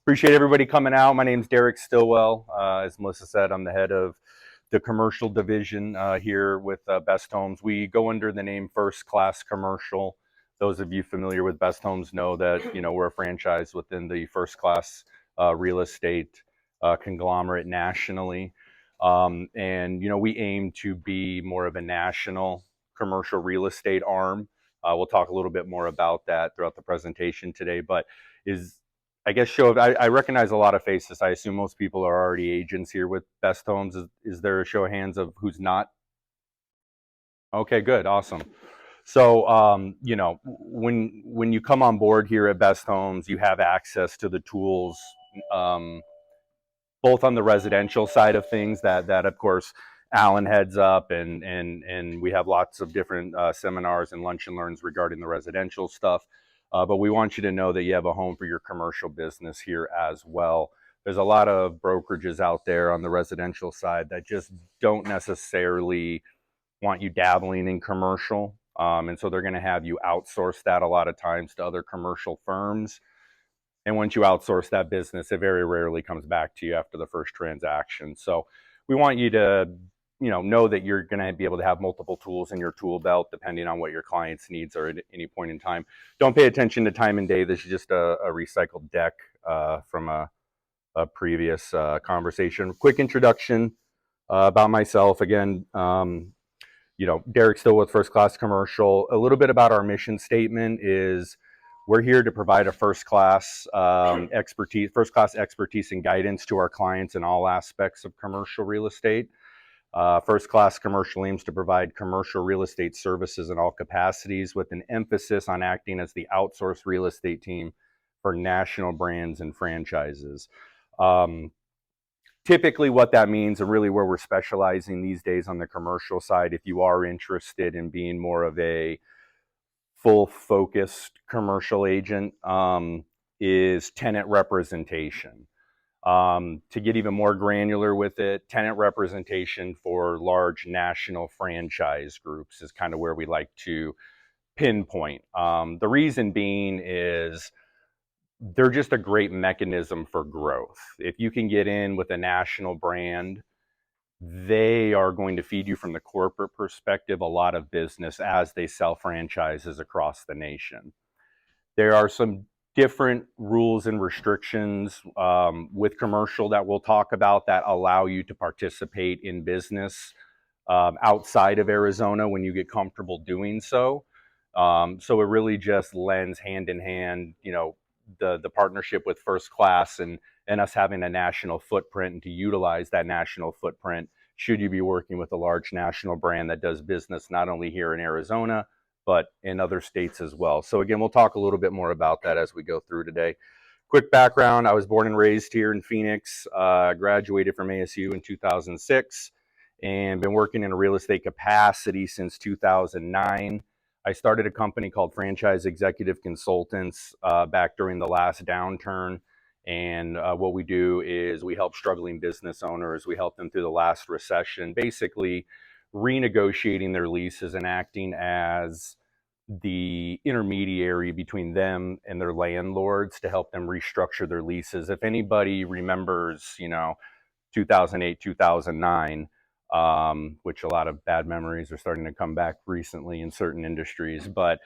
Appreciate everybody coming out. My name's Derek Stillwell. As Melissa said, I'm the head of the commercial division here with Best Homes. We go under the name First Class Commercial. Those of you familiar with Best Homes know that we're a franchise within the First Class real estate conglomerate nationally, and we aim to be more of a national commercial real estate arm. We'll talk a little bit more about that throughout the presentation today, but I guess I recognize a lot of faces. I assume most people are already agents here with Best Homes. Is there a show of hands of who's not? Okay, good, awesome. So, when you come on board here at Best Homes, you have access to the tools, um, both on the residential side of things that of course Alan heads up, and we have lots of different seminars and lunch and learns regarding the residential stuff. But we want you to know that you have a home for your commercial business here as well. There's a lot of brokerages out there on the residential side that just don't necessarily want you dabbling in commercial. And so they're going to have you outsource that a lot of times to other commercial firms. And once you outsource that business, it very rarely comes back to you after the first transaction. So we want you to know that you're going to be able to have multiple tools in your tool belt depending on what your client's needs are at any point in time. Don't pay attention to time and day. This is just a recycled deck from a previous conversation. Quick introduction about myself. Again, Derek Still with First Class Commercial. A little bit about our mission statement is we're here to provide a first-class expertise and guidance to our clients in all aspects of commercial real estate. First Class Commercial aims to provide commercial real estate services in all capacities with an emphasis on acting as the outsourced real estate team for national brands and franchises. Typically what that means, and really where we're specializing these days on the commercial side, if you are interested in being more of a full focused commercial agent, is tenant representation. To get even more granular with it, tenant representation for large national franchise groups is kind of where we like to pinpoint. The reason being is they're just a great mechanism for growth. If you can get in with a national brand, they are going to feed you from the corporate perspective a lot of business as they sell franchises across the nation. There are some different rules and restrictions with commercial that we'll talk about that allow you to participate in business outside of Arizona when you get comfortable doing so. So it really just lends hand in hand, the partnership with First Class and us having a national footprint, and to utilize that national footprint should you be working with a large national brand that does business not only here in Arizona, but in other states as well. So again, we'll talk a little bit more about that as we go through today. Quick background, I was born and raised here in Phoenix, graduated from ASU in 2006, and been working in a real estate capacity since 2009. I started a company called Franchise Executive Consultants back during the last downturn. And what we do is we help struggling business owners. We help them through the last recession, basically renegotiating their leases and acting as the intermediary between them and their landlords to help them restructure their leases. If anybody remembers, 2008, 2009, which a lot of bad memories are starting to come back recently in certain industries, but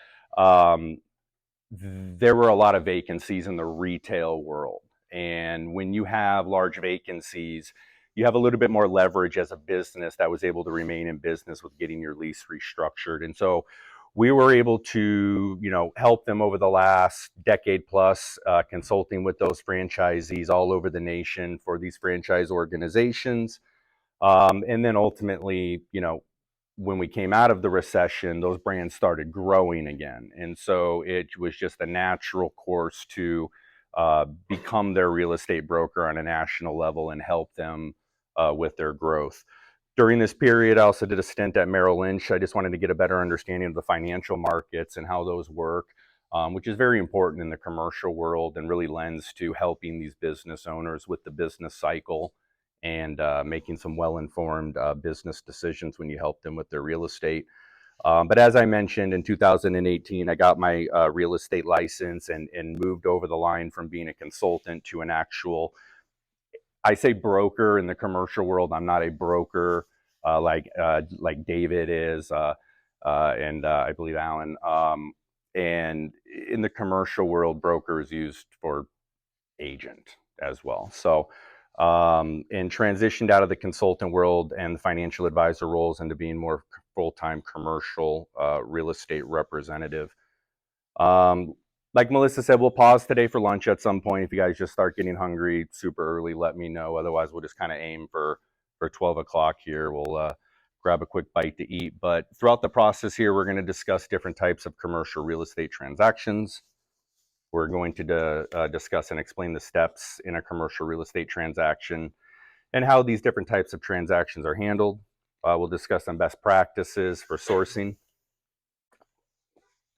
there were a lot of vacancies in the retail world. And when you have large vacancies, you have a little bit more leverage as a business that was able to remain in business with getting your lease restructured. And so we were able to, help them over the last decade plus, consulting with those franchisees all over the nation for these franchise organizations. And then ultimately, when we came out of the recession, those brands started growing again. And so it was just a natural course to become their real estate broker on a national level and help them with their growth. During this period, I also did a stint at Merrill Lynch. I just wanted to get a better understanding of the financial markets and how those work, which is very important in the commercial world and really lends to helping these business owners with the business cycle and making some well-informed business decisions when you help them with their real estate. But as I mentioned, in 2018, I got my real estate license and moved over the line from being a consultant to an actual, I say broker in the commercial world. I'm not a broker like David is, and I believe Alan. And in the commercial world, broker is used for agent as well. So, and transitioned out of the consultant world and the financial advisor roles into being more full-time commercial real estate representative. Um, like Melissa said, we'll pause today for lunch at some point. If you guys just start getting hungry super early, let me know. Otherwise, we'll just kind of aim for 12 o'clock here. We'll grab a quick bite to eat. But throughout the process here, we're going to discuss different types of commercial real estate transactions. We're going to discuss and explain the steps in a commercial real estate transaction and how these different types of transactions are handled. We'll discuss some best practices for sourcing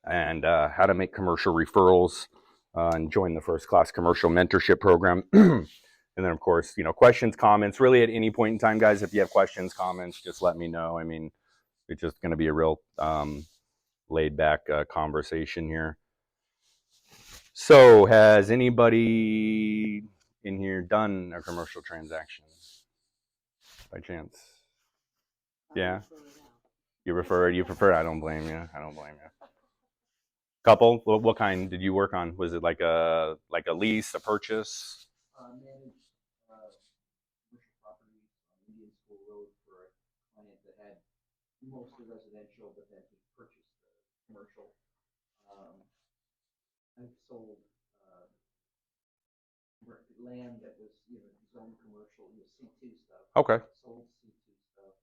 and how to make commercial referrals and join the First Class Commercial Mentorship Program. And then, of course, questions, comments, really at any point in time, guys, if you have questions, comments, just let me know. I mean, it's just going to be a real laid back conversation here. So has anybody in here done a commercial transaction by chance? Yeah. You prefer it? I don't blame you. Couple? What kind did you work on? Was it like a lease, a purchase? Managed commercial properties on Indian School Road for a client that had mostly residential, but then he purchased the commercial. I've sold land that was zone commercial, C2 stuff. Okay. Sold C2 stuff.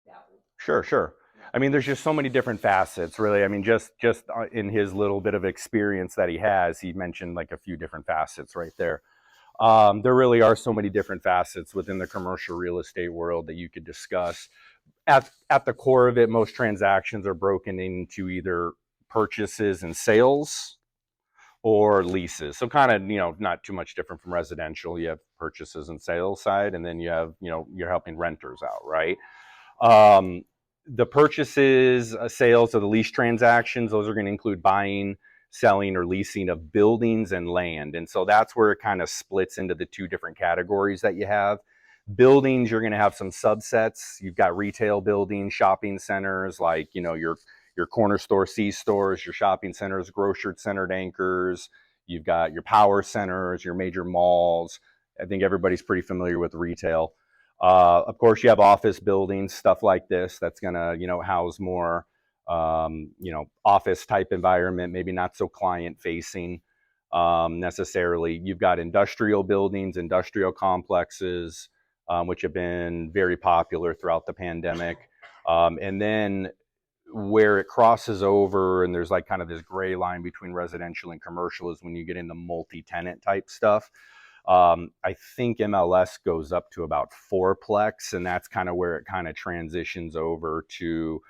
Dabbled. Sure. I mean, there's just so many different facets, really. I mean, just in his little bit of experience that he has, he mentioned like a few different facets right there. There really are so many different facets within the commercial real estate world that you could discuss. At the core of it, most transactions are broken into either purchases and sales or leases. So kind of, not too much different from residential. You have purchases and sales side, and then you have, you're helping renters out, right? The purchases, sales, or the lease transactions, those are going to include buying, selling, or leasing of buildings and land. And so that's where it kind of splits into the two different categories that you have. Buildings, you're going to have some subsets. You've got retail buildings, shopping centers, like, your corner store, C-stores, your shopping centers, grocery-centered anchors. You've got your power centers, your major malls. I think everybody's pretty familiar with retail. Of course, you have office buildings, stuff like this, that's going to, house more, office type environment, maybe not so client facing necessarily. You've got industrial buildings, industrial complexes, which have been very popular throughout the pandemic. And then where it crosses over and there's like kind of this gray line between residential and commercial is when you get into multi-tenant type stuff. I think MLS goes up to about fourplex, and that's kind of where it kind of transitions over to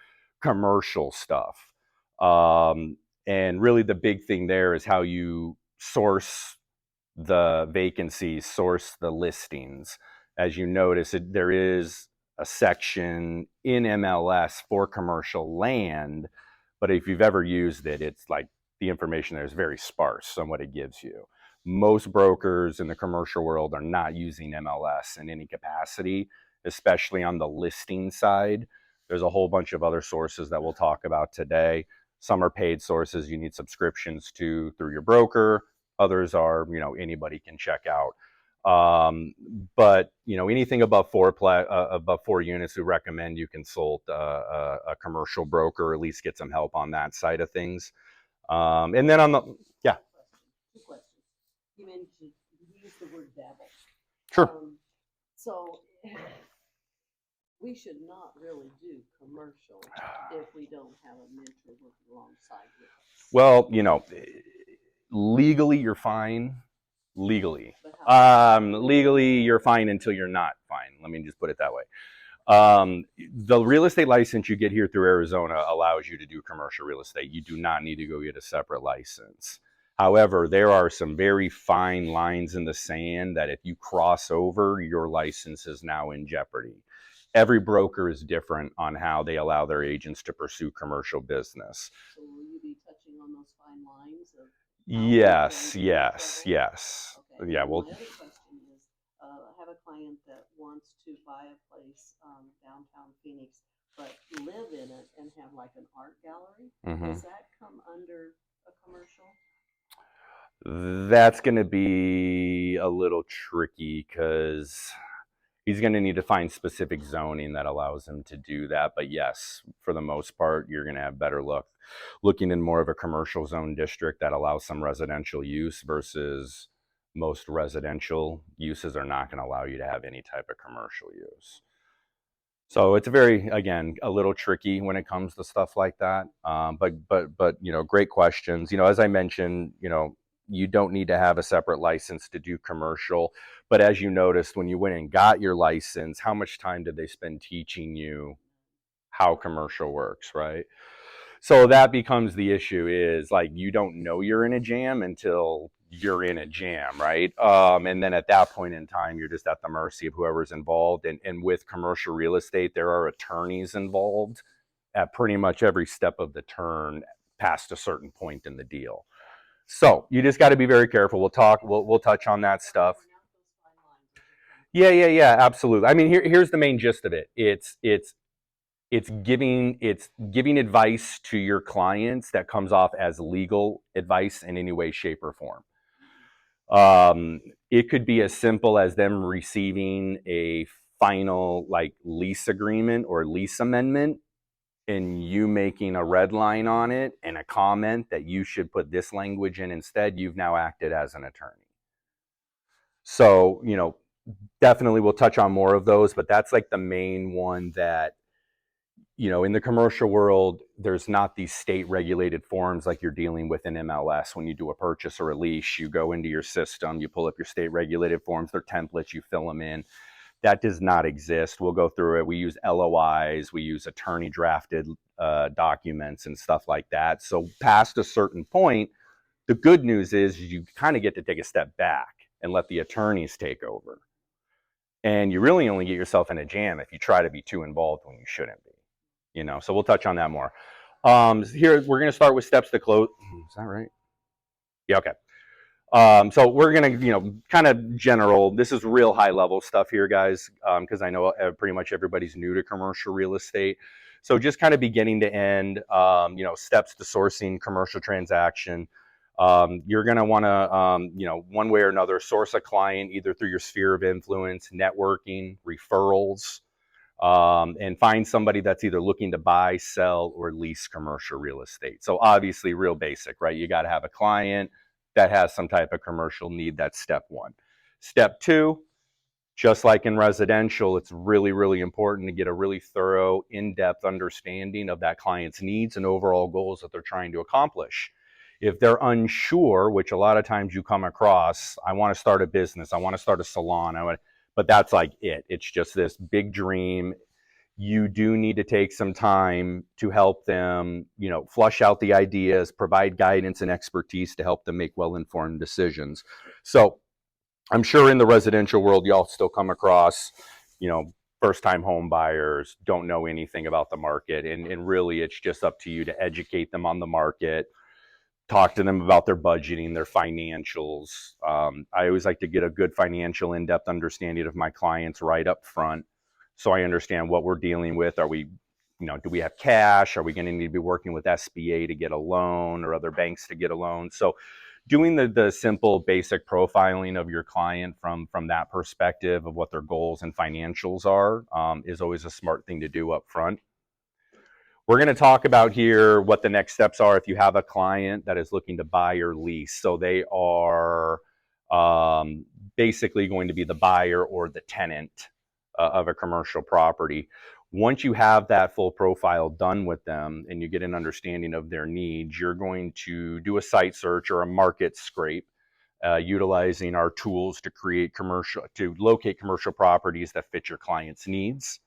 commercial stuff. And really the big thing there is how you source the vacancies, source the listings. As you notice, there is a section in MLS for commercial land, but if you've ever used it, it's like the information there is very sparse on what it gives you. Most brokers in the commercial world are not using MLS in any capacity, especially on the listing side. There's a whole bunch of other sources that we'll talk about today. Some are paid sources you need subscriptions to through your broker. Others are, anybody can check out. But anything above above 4 units, we recommend you consult a commercial broker, or at least get some help on that side of things. And then on the Two questions. You mentioned you used the word dabble. Sure. So we should not really do commercial if we don't have a mentor working alongside with us. Well, legally you're fine. Legally you're fine until you're not fine. Let me just put it that way. The real estate license you get here through Arizona allows you to do commercial real estate. You do not need to go get a separate license. However, there are some very fine lines in the sand that if you cross over, your license is now in jeopardy. every broker is different on how they allow their agents to pursue commercial business. So will you be touching on those fine lines of? Yes, avoid any yes, trouble? yes. Okay, Yeah, and well, my other question is, I have a client that wants to buy a place, downtown Phoenix, but live in it and have like an art gallery. mhm. Does that come under a commercial? That's going to be a little tricky because he's going to need to find specific zoning that allows him to do that. But yes, for the most part, you're going to have better luck looking in more of a commercial zone district that allows some residential use versus most residential uses are not going to allow you to have any type of commercial use. So it's very, again, a little tricky when it comes to stuff like that. But great questions. As I mentioned, you don't need to have a separate license to do commercial. But as you noticed, when you went and got your license, how much time did they spend teaching you how commercial works, right? So that becomes the issue is like, you don't know you're in a jam until you're in a jam, right? And then at that point in time, you're just at the mercy of whoever's involved. And with commercial real estate, there are attorneys involved at pretty much every step of the turn past a certain point in the deal. So you just got to be very careful. We'll touch on that stuff. Yeah, absolutely. I mean, here's the main gist of it. It's giving advice to your clients that comes off as legal advice in any way, shape, or form. It could be as simple as them receiving a final like lease agreement or lease amendment and you making a red line on it and a comment that you should put this language in instead. You've now acted as an attorney. So, definitely we'll touch on more of those, but that's like the main one that, in the commercial world, there's not these state regulated forms like you're dealing with in MLS. When you do a purchase or a lease, you go into your system, you pull up your state regulated forms, they're templates, you fill them in. That does not exist. We'll go through it. We use LOIs, we use attorney drafted documents and stuff like that. So past a certain point, the good news is you kind of get to take a step back and let the attorneys take over. And you really only get yourself in a jam if you try to be too involved when you shouldn't be. So we'll touch on that more. Here, we're going to start with steps to close. Is that right? Yeah, okay. So we're going to, kind of general, this is real high level stuff here, guys, because I know pretty much everybody's new to commercial real estate. So just kind of beginning to end, steps to sourcing commercial transaction. You're going to want to, one way or another, source a client either through your sphere of influence, networking, referrals, and find somebody that's either looking to buy, sell, or lease commercial real estate. So obviously real basic, right? You got to have a client that has some type of commercial need. That's step one. Step two, just like in residential, it's really, really important to get a really thorough, in-depth understanding of that client's needs and overall goals that they're trying to accomplish. If they're unsure, which a lot of times you come across, I want to start a business, I want to start a salon, but that's like it. It's just this big dream. You do need to take some time to help them, flush out the ideas, provide guidance and expertise to help them make well-informed decisions. So I'm sure in the residential world, y'all still come across, first-time home buyers, don't know anything about the market. And really, it's just up to you to educate them on the market, talk to them about their budgeting, their financials. I always like to get a good financial in-depth understanding of my clients right up front, so I understand what we're dealing with. Are we, do we have cash? Are we going to need to be working with SBA to get a loan or other banks to get a loan? So doing the simple basic profiling of your client from that perspective of what their goals and financials are is always a smart thing to do up front. We're going to talk about here what the next steps are if you have a client that is looking to buy or lease. So they are basically going to be the buyer or the tenant of a commercial property. Once you have that full profile done with them and you get an understanding of their needs, you're going to do a site search or a market scrape, utilizing our tools to locate commercial properties that fit your client's needs.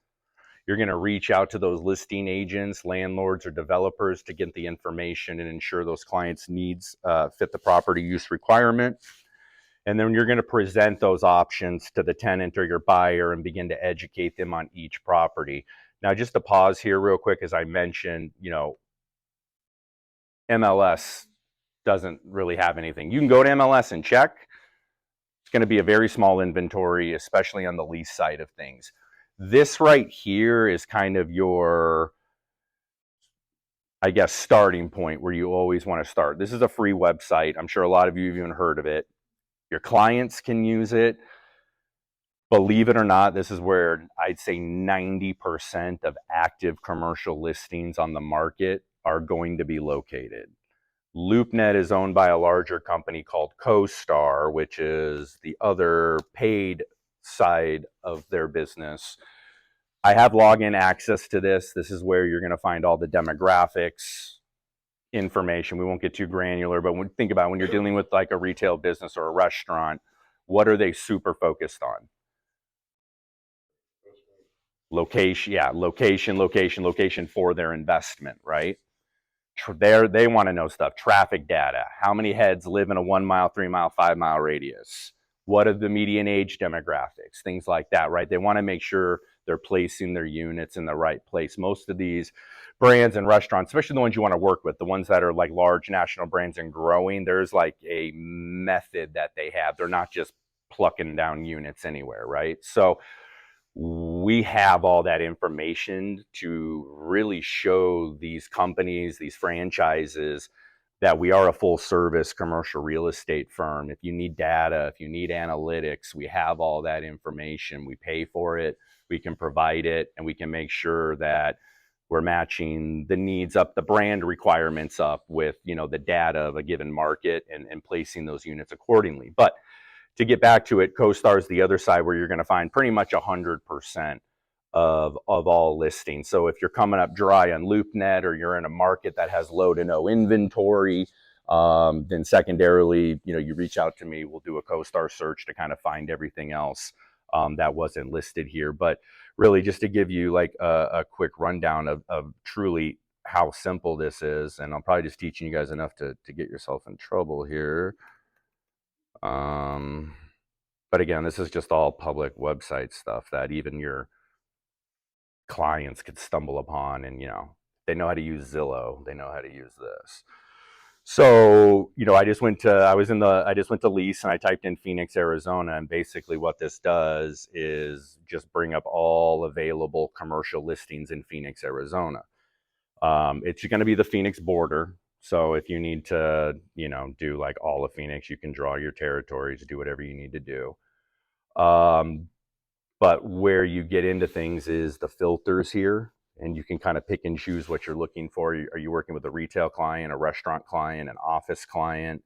You're going to reach out to those listing agents, landlords, or developers to get the information and ensure those clients' needs fit the property use requirement. And then you're going to present those options to the tenant or your buyer and begin to educate them on each property. Now, just to pause here real quick, as I mentioned, MLS doesn't really have anything. You can go to MLS and check. It's going to be a very small inventory, especially on the lease side of things. This right here is kind of your, I guess, starting point where you always want to start. This is a free website. I'm sure a lot of you have even heard of it. Your clients can use it. Believe it or not, this is where I'd say 90% of active commercial listings on the market are going to be located. LoopNet is owned by a larger company called CoStar, which is the other paid side of their business. I have login access to this. This is where you're going to find all the demographics information. We won't get too granular, but think about when you're dealing with like a retail business or a restaurant, what are they super focused on? Location, yeah, location for their investment, right? They want to know stuff. Traffic data. How many heads live in a 1 mile, 3 mile, 5 mile radius? What are the median age demographics? Things like that, right? They want to make sure they're placing their units in the right place. Most of these brands and restaurants, especially the ones you want to work with, the ones that are like large national brands and growing, there's like a method that they have. They're not just plucking down units anywhere, right? So we have all that information to really show these companies, these franchises, that we are a full service commercial real estate firm. If you need data, if you need analytics, we have all that information. We pay for it, we can provide it, and we can make sure that we're matching the needs up, the brand requirements up with, the data of a given market and placing those units accordingly. But to get back to it, CoStar is the other side where you're going to find pretty much 100% of all listings. So if you're coming up dry on LoopNet or you're in a market that has low to no inventory, then secondarily, you reach out to me. We'll do a CoStar search to kind of find everything else that wasn't listed here. But really, just to give you like a quick rundown of truly how simple this is, and I'm probably just teaching you guys enough to get yourself in trouble here. But again, this is just all public website stuff that even your clients could stumble upon, and they know how to use Zillow, they know how to use this. So I just went to lease and I typed in Phoenix, Arizona, and basically what this does is just bring up all available commercial listings in Phoenix, Arizona. It's going to be the Phoenix border. So if you need to, do like all of Phoenix, you can draw your territories, do whatever you need to do. But where you get into things is the filters here, and you can kind of pick and choose what you're looking for. Are you working with a retail client, a restaurant client, an office client,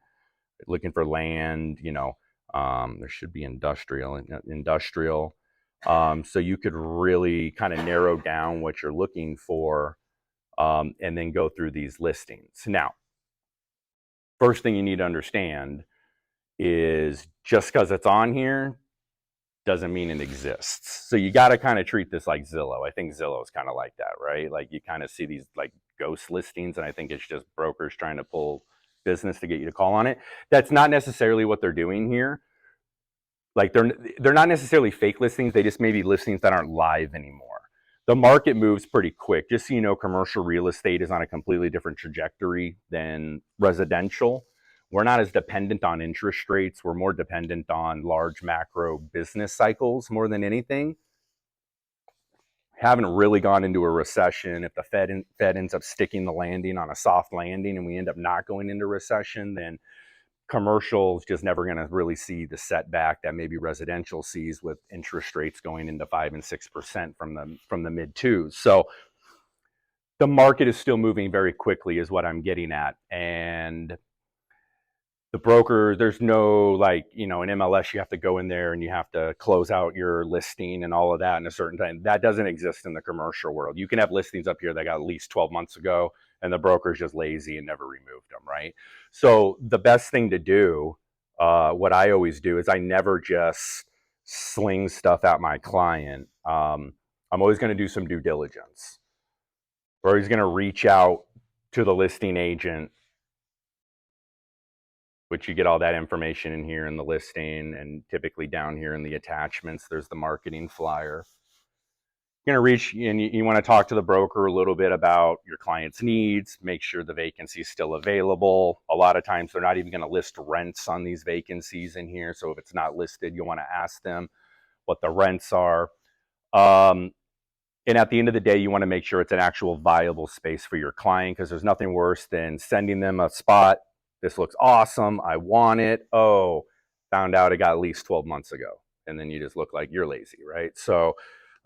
looking for land? There should be industrial. So you could really kind of narrow down what you're looking for. And then go through these listings. Now, first thing you need to understand is just because it's on here doesn't mean it exists. So you got to kind of treat this like Zillow. I think Zillow is kind of like that, right? Like you kind of see these like ghost listings, and I think it's just brokers trying to pull business to get you to call on it. That's not necessarily what they're doing here. Like they're not necessarily fake listings. They just may be listings that aren't live anymore. The market moves pretty quick. Just so you know, commercial real estate is on a completely different trajectory than residential. We're not as dependent on interest rates. We're more dependent on large macro business cycles more than anything. Haven't really gone into a recession. If the Fed ends up sticking the landing on a soft landing and we end up not going into recession, then commercial is just never going to really see the setback that maybe residential sees with interest rates going into 5 and 6% from the mid twos. So the market is still moving very quickly is what I'm getting at. And the broker, there's no like, in MLS, you have to go in there and you have to close out your listing and all of that in a certain time. That doesn't exist in the commercial world. You can have listings up here that got leased 12 months ago and the broker's just lazy and never removed them, right? So the best thing to do, what I always do is I never just sling stuff at my client. I'm always going to do some due diligence. We're always going to reach out to the listing agent which you get all that information in here in the listing, and typically down here in the attachments, there's the marketing flyer. You're going to reach and you want to talk to the broker a little bit about your client's needs, make sure the vacancy is still available. A lot of times they're not even going to list rents on these vacancies in here. So if it's not listed, you want to ask them what the rents are. And at the end of the day, you want to make sure it's an actual viable space for your client, because there's nothing worse than sending them a spot. This looks awesome. I want it. Oh, found out it got leased 12 months ago. And then you just look like you're lazy, right? So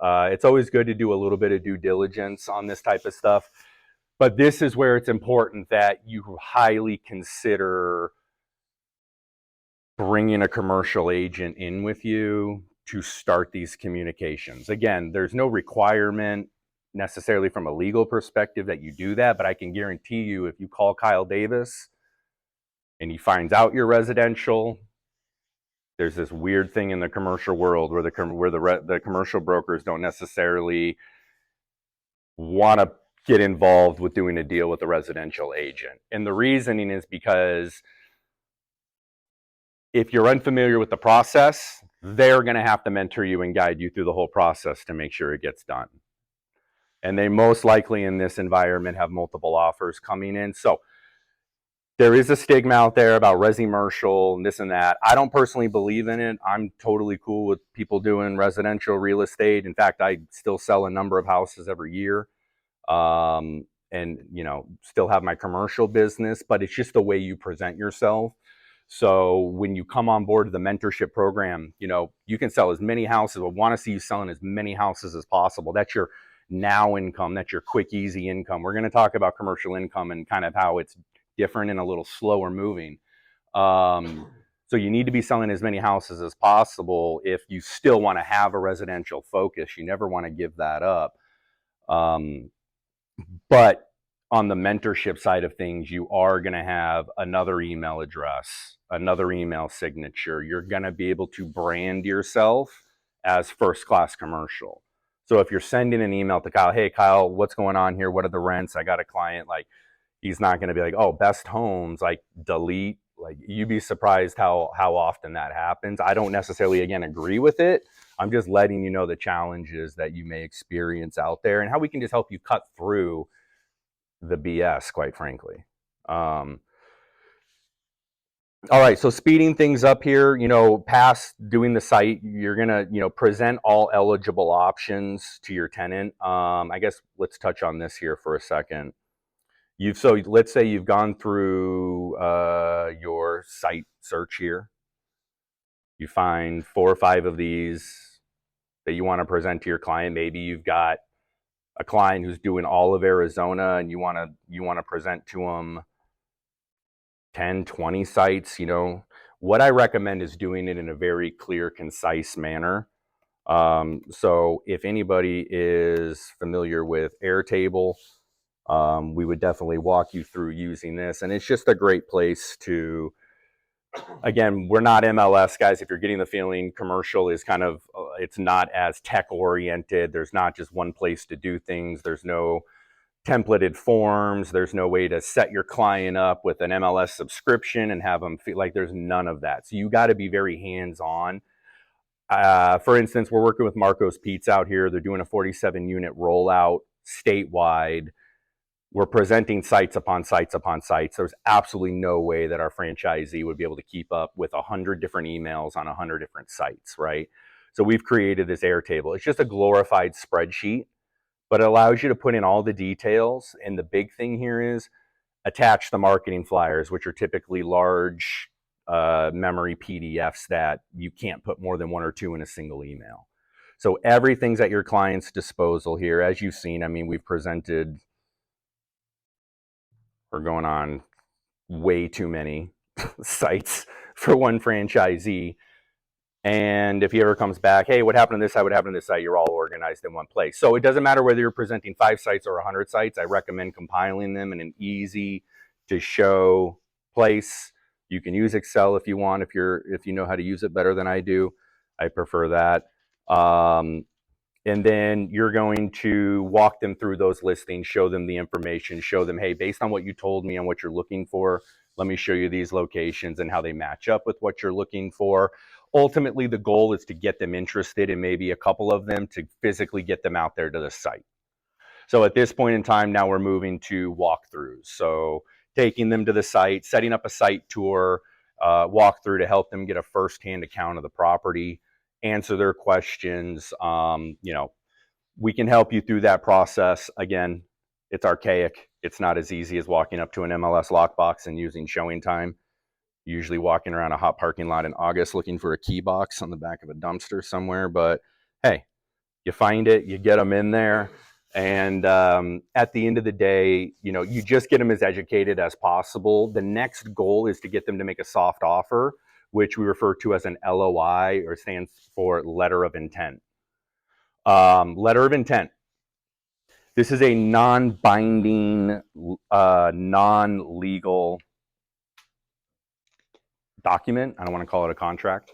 it's always good to do a little bit of due diligence on this type of stuff. But this is where it's important that you highly consider bringing a commercial agent in with you to start these communications. Again, there's no requirement necessarily from a legal perspective that you do that, but I can guarantee you if you call Kyle Davis and he finds out you're residential, there's this weird thing in the commercial world where the commercial brokers don't necessarily want to get involved with doing a deal with a residential agent. And the reasoning is because if you're unfamiliar with the process, they're going to have to mentor you and guide you through the whole process to make sure it gets done. And they most likely in this environment have multiple offers coming in. So there is a stigma out there about resi-mercial and this and that. I don't personally believe in it. I'm totally cool with people doing residential real estate. In fact, I still sell a number of houses every year. And, still have my commercial business, but it's just the way you present yourself. So when you come on board the mentorship program, you can sell as many houses. I want to see you selling as many houses as possible. That's your now income. That's your quick, easy income. We're going to talk about commercial income and kind of how it's different and a little slower moving. So you need to be selling as many houses as possible if you still want to have a residential focus. You never want to give that up. But on the mentorship side of things, you are going to have another email address, another email signature. You're going to be able to brand yourself as First Class Commercial. So if you're sending an email to Kyle, hey, Kyle, what's going on here? What are the rents? I got a client. Like, he's not going to be like, oh, Best Homes, like delete. Like, you'd be surprised how often that happens. I don't necessarily, again, agree with it. I'm just letting you know the challenges that you may experience out there and how we can just help you cut through the BS, quite frankly. All right, so speeding things up here, past doing the site, you're gonna, present all eligible options to your tenant. I guess let's touch on this here for a second. So let's say you've gone through your site search here. You find 4 or 5 of these that you want to present to your client. Maybe you've got a client who's doing all of Arizona and you want to present to them 10, 20 sites. What I recommend is doing it in a very clear, concise manner. So if anybody is familiar with Airtable, we would definitely walk you through using this. And it's just a great place to, again, we're not MLS guys. If you're getting the feeling, commercial is kind of, it's not as tech oriented. There's not just one place to do things. There's no templated forms. There's no way to set your client up with an MLS subscription and have them feel like there's none of that. So you got to be very hands-on. For instance, we're working with Marco's Pizza out here. They're doing a 47 unit rollout statewide. We're presenting sites upon sites upon sites. There's absolutely no way that our franchisee would be able to keep up with 100 different emails on 100 different sites, right? So we've created this Airtable. It's just a glorified spreadsheet, but it allows you to put in all the details. And the big thing here is attach the marketing flyers, which are typically large memory PDFs that you can't put more than 1 or 2 in a single email. So everything's at your client's disposal here. As you've seen, we've presented, we're going on way too many sites for one franchisee. And if he ever comes back, hey, what happened to this site? What happened to this site? You're all organized in one place. So it doesn't matter whether you're presenting 5 sites or 100 sites. I recommend compiling them in an easy to show place. You can use Excel if you want, if you know how to use it better than I do. I prefer that. And then you're going to walk them through those listings, show them the information, show them, hey, based on what you told me and what you're looking for, let me show you these locations and how they match up with what you're looking for. Ultimately, the goal is to get them interested in maybe a couple of them to physically get them out there to the site. So at this point in time, now we're moving to walkthroughs. So taking them to the site, setting up a site tour, walkthrough to help them get a firsthand account of the property, answer their questions. We can help you through that process. Again, it's archaic. It's not as easy as walking up to an MLS lockbox and using showing time. Usually walking around a hot parking lot in August looking for a key box on the back of a dumpster somewhere. But hey, you find it, you get them in there. And at the end of the day, you just get them as educated as possible. The next goal is to get them to make a soft offer, which we refer to as an LOI, or stands for letter of intent. Letter of intent. This is a non-binding, non-legal document. I don't want to call it a contract.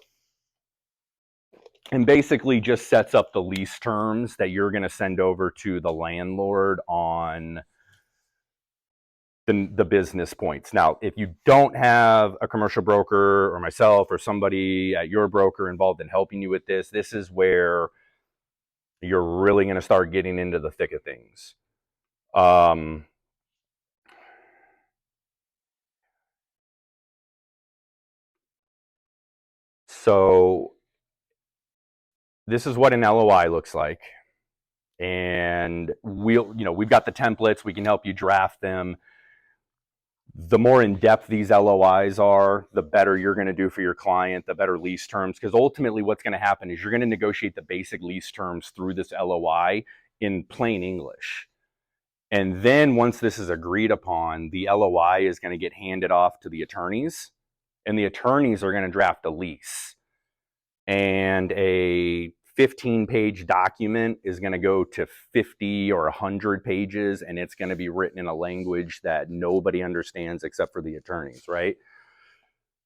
And basically just sets up the lease terms that you're going to send over to the landlord on the business points. Now, if you don't have a commercial broker or myself or somebody at your broker involved in helping you with this, this is where you're really going to start getting into the thick of things. So this is what an LOI looks like. And we've got the templates. We can help you draft them. The more in-depth these LOIs are, the better you're going to do for your client, the better lease terms. Because ultimately what's going to happen is you're going to negotiate the basic lease terms through this LOI in plain English. And then once this is agreed upon, the LOI is going to get handed off to the attorneys. And the attorneys are going to draft a lease. And a 15-page document is going to go to 50 or 100 pages, and it's going to be written in a language that nobody understands except for the attorneys, right?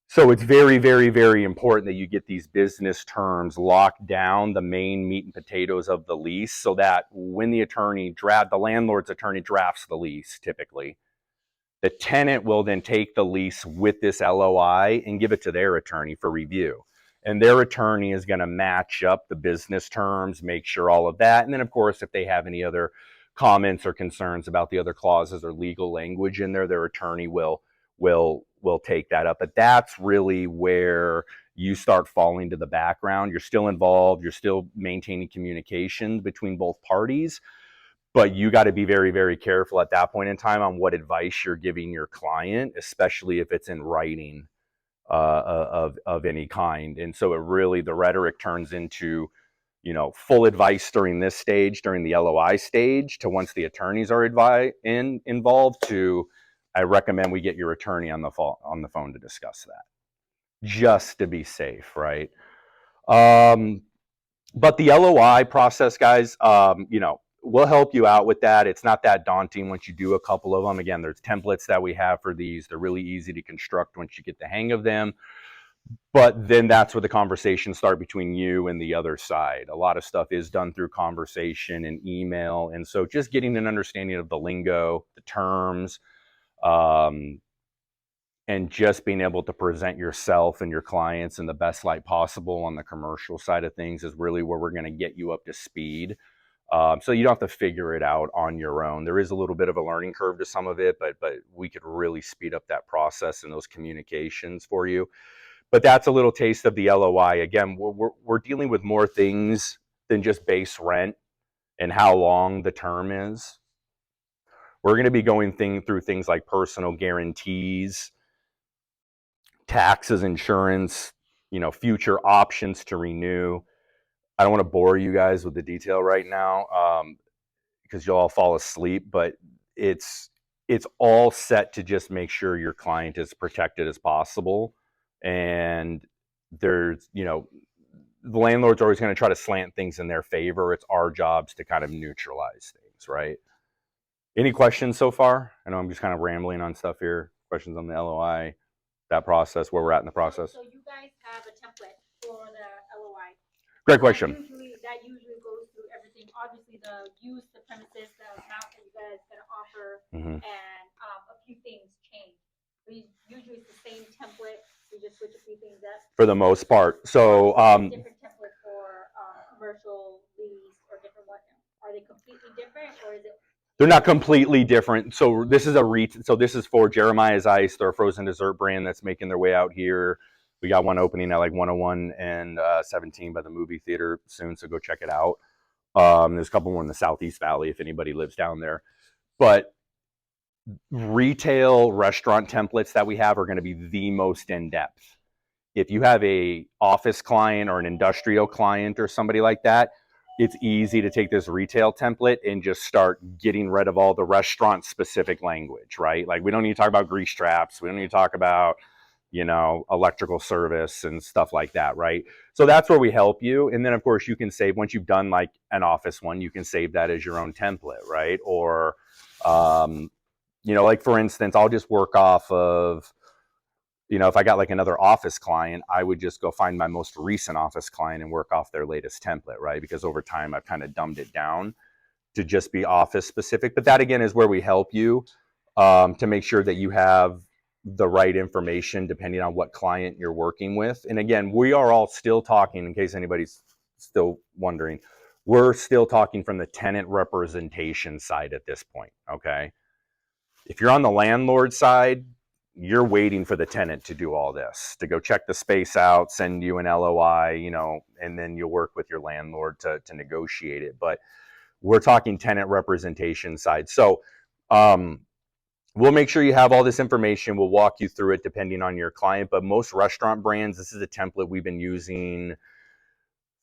So it's very, very, very important that you get these business terms locked down, the main meat and potatoes of the lease, so that when the landlord's attorney drafts the lease, typically, the tenant will then take the lease with this LOI and give it to their attorney for review. And their attorney is going to match up the business terms, make sure all of that. And then, of course, if they have any other comments or concerns about the other clauses or legal language in there, their attorney will take that up. But that's really where you start falling to the background. You're still involved. You're still maintaining communication between both parties. But you got to be very, very careful at that point in time on what advice you're giving your client, especially if it's in writing. Of any kind. And so the rhetoric turns into, full advice during this stage, during the LOI stage, to once the attorneys are involved, to I recommend we get your attorney on the phone to discuss that, just to be safe, right? But the LOI process, guys, we'll help you out with that. It's not that daunting once you do a couple of them. Again, there's templates that we have for these. They're really easy to construct once you get the hang of them. But then that's where the conversations start between you and the other side. A lot of stuff is done through conversation and email. And so just getting an understanding of the lingo, the terms, and just being able to present yourself and your clients in the best light possible on the commercial side of things is really where we're going to get you up to speed. So you don't have to figure it out on your own. There is a little bit of a learning curve to some of it, but we could really speed up that process and those communications for you. But that's a little taste of the LOI. Again, we're dealing with more things than just base rent and how long the term is. We're going to be going through things like personal guarantees, taxes, insurance, future options to renew. I don't want to bore you guys with the detail right now because you'll all fall asleep, but it's all set to just make sure your client is protected as possible. And there's, the landlord's always going to try to slant things in their favor. It's our jobs to kind of neutralize things, right? Any questions so far? I know I'm just kind of rambling on stuff here. Questions on the LOI, that process, where we're at in the process? So you guys have a template for the LOI. Great question. That usually goes through everything. Obviously, the premises, the amount that you guys are going to offer, and a few things change. We usually usually it's the same template, you just switch a few things up? for the most part. So, Different template for, commercial lease or different what, are they completely different, or is it? they're not completely different. So this is so this is for Jeremiah's Ice. They're a frozen dessert brand that's making their way out here. We got one opening at like 101 and 17 by the movie theater soon, so go check it out. There's a couple more in the Southeast Valley if anybody lives down there. But retail restaurant templates that we have are going to be the most in-depth. If you have a office client or an industrial client or somebody like that, it's easy to take this retail template and just start getting rid of all the restaurant specific language, right? Like we don't need to talk about grease traps. We don't need to talk about, electrical service and stuff like that, right? So that's where we help you. And then of course you can save, once you've done like an office one, you can save that as your own template, right? Or, like for instance, I'll just work off of, if I got like another office client, I would just go find my most recent office client and work off their latest template, right? Because over time I've kind of dumbed it down to just be office specific. But that again is where we help you to make sure that you have the right information depending on what client you're working with. And again, we are all still talking, in case anybody's still wondering, we're still talking from the tenant representation side at this point, okay? If you're on the landlord side, you're waiting for the tenant to do all this, to go check the space out, send you an LOI, and then you'll work with your landlord to negotiate it. But we're talking tenant representation side. So we'll make sure you have all this information. We'll walk you through it depending on your client. But most restaurant brands, this is a template we've been using